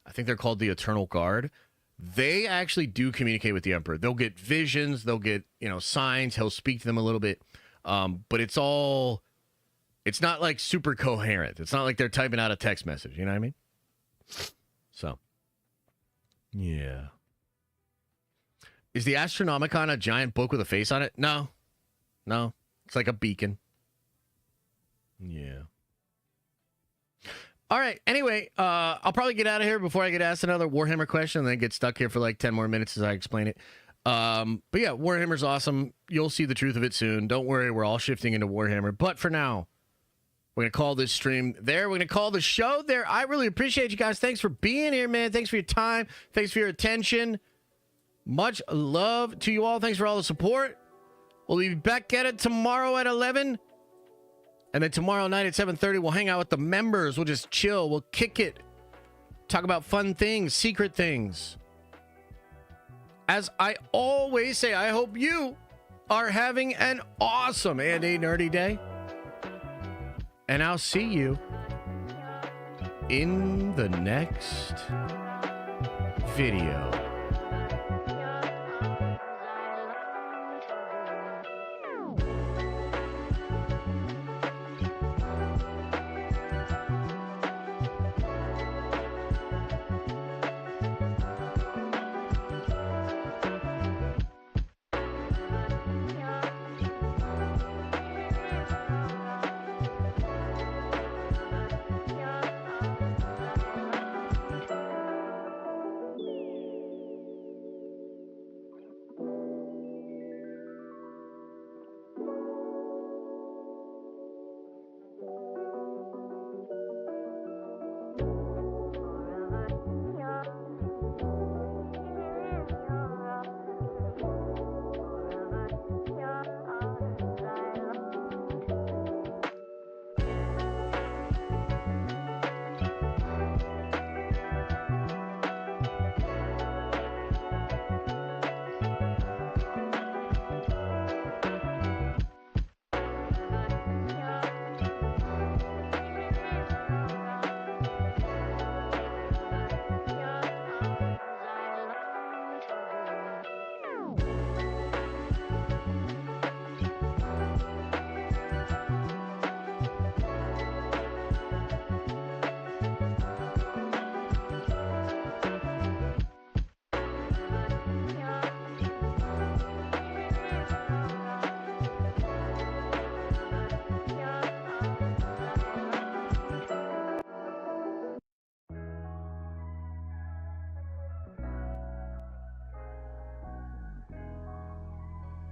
I think they're called the Eternal Guard. They actually do communicate with the Emperor. They'll get visions, they'll get, signs, he'll speak to them a little bit. But it's not like super coherent. It's not like they're typing out a text message, you know what I mean? So, yeah. Is the Astronomicon a giant book with a face on it? No. It's like a beacon. Yeah. All right. Anyway, I'll probably get out of here before I get asked another Warhammer question and then get stuck here for like 10 more minutes as I explain it. But yeah, Warhammer's awesome. You'll see the truth of it soon. Don't worry. We're all shifting into Warhammer. But for now, we're going to call this stream there. We're going to call the show there. I really appreciate you guys. Thanks for being here, man. Thanks for your time. Thanks for your attention. Much love to you all. Thanks for all the support. We'll be back at it tomorrow at 11. And then tomorrow night at 7:30, we'll hang out with the members. We'll just chill. We'll kick it. Talk about fun things, secret things. As I always say, I hope you are having an awesome and a nerdy day. And I'll see you in the next video.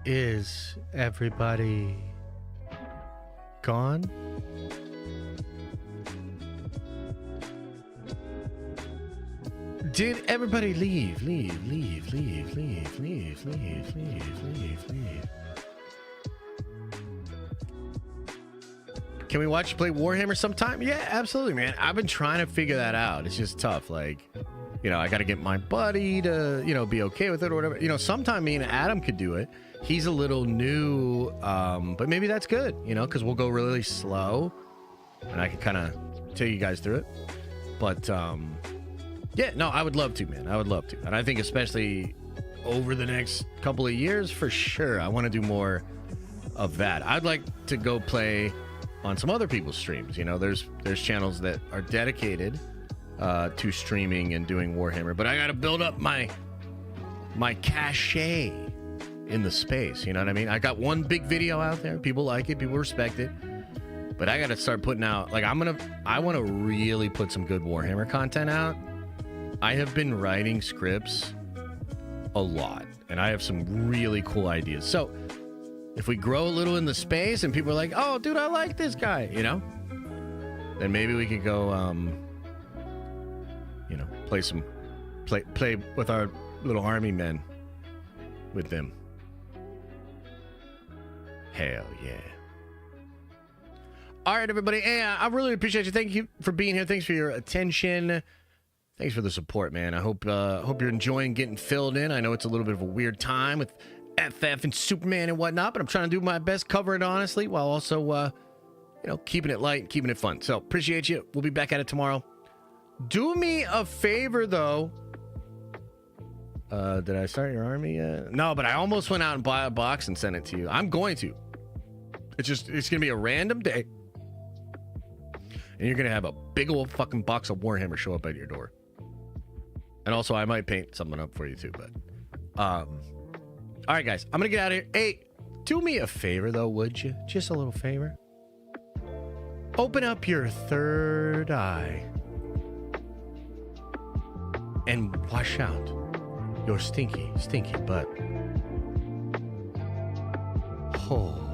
Is everybody gone? Did everybody leave? Leave. Can we watch you play Warhammer sometime? Yeah, absolutely, man. I've been trying to figure that out. It's just tough. Like, you know, I got to get my buddy to, you know, be okay with it or whatever. You know, sometime me and Adam could do it. He's a little new, but maybe that's good, you know, because we'll go really slow and I can kind of take you guys through it. But, yeah, no, I would love to, man. I would love to. And I think especially over the next couple of years, for sure, I want to do more of that. I'd like to go play on some other people's streams. You know, there's channels that are dedicated to streaming and doing Warhammer, but I got to build up my cachet in the space. You know what I mean? I got one big video out there. People like it. People respect it. But I got to start putting out, like, I want to really put some good Warhammer content out. I have been writing scripts a lot, and I have some really cool ideas. So if we grow a little in the space and people are like, oh, dude, I like this guy, you know, then maybe we could go, you know, play with our little army men with them. Hell yeah. All right, everybody. Hey, I really appreciate you. Thank you for being here. Thanks for your attention. Thanks for the support, man. I hope you're enjoying getting filled in. I know it's a little bit of a weird time with FF and Superman and whatnot, but I'm trying to do my best, cover it honestly, while also, you know, keeping it light and keeping it fun. So appreciate you. We'll be back at it tomorrow. Do me a favor, though. Did I start your army yet? No, but I almost went out and bought a box and sent it to you. I'm going to. It's going to be a random day. And you're going to have a big old fucking box of Warhammer show up at your door. And also, I might paint something up for you, too. But, all right, guys. I'm going to get out of here. Hey, do me a favor, though, would you? Just a little favor. Open up your third eye and wash out your stinky, stinky butt. Oh.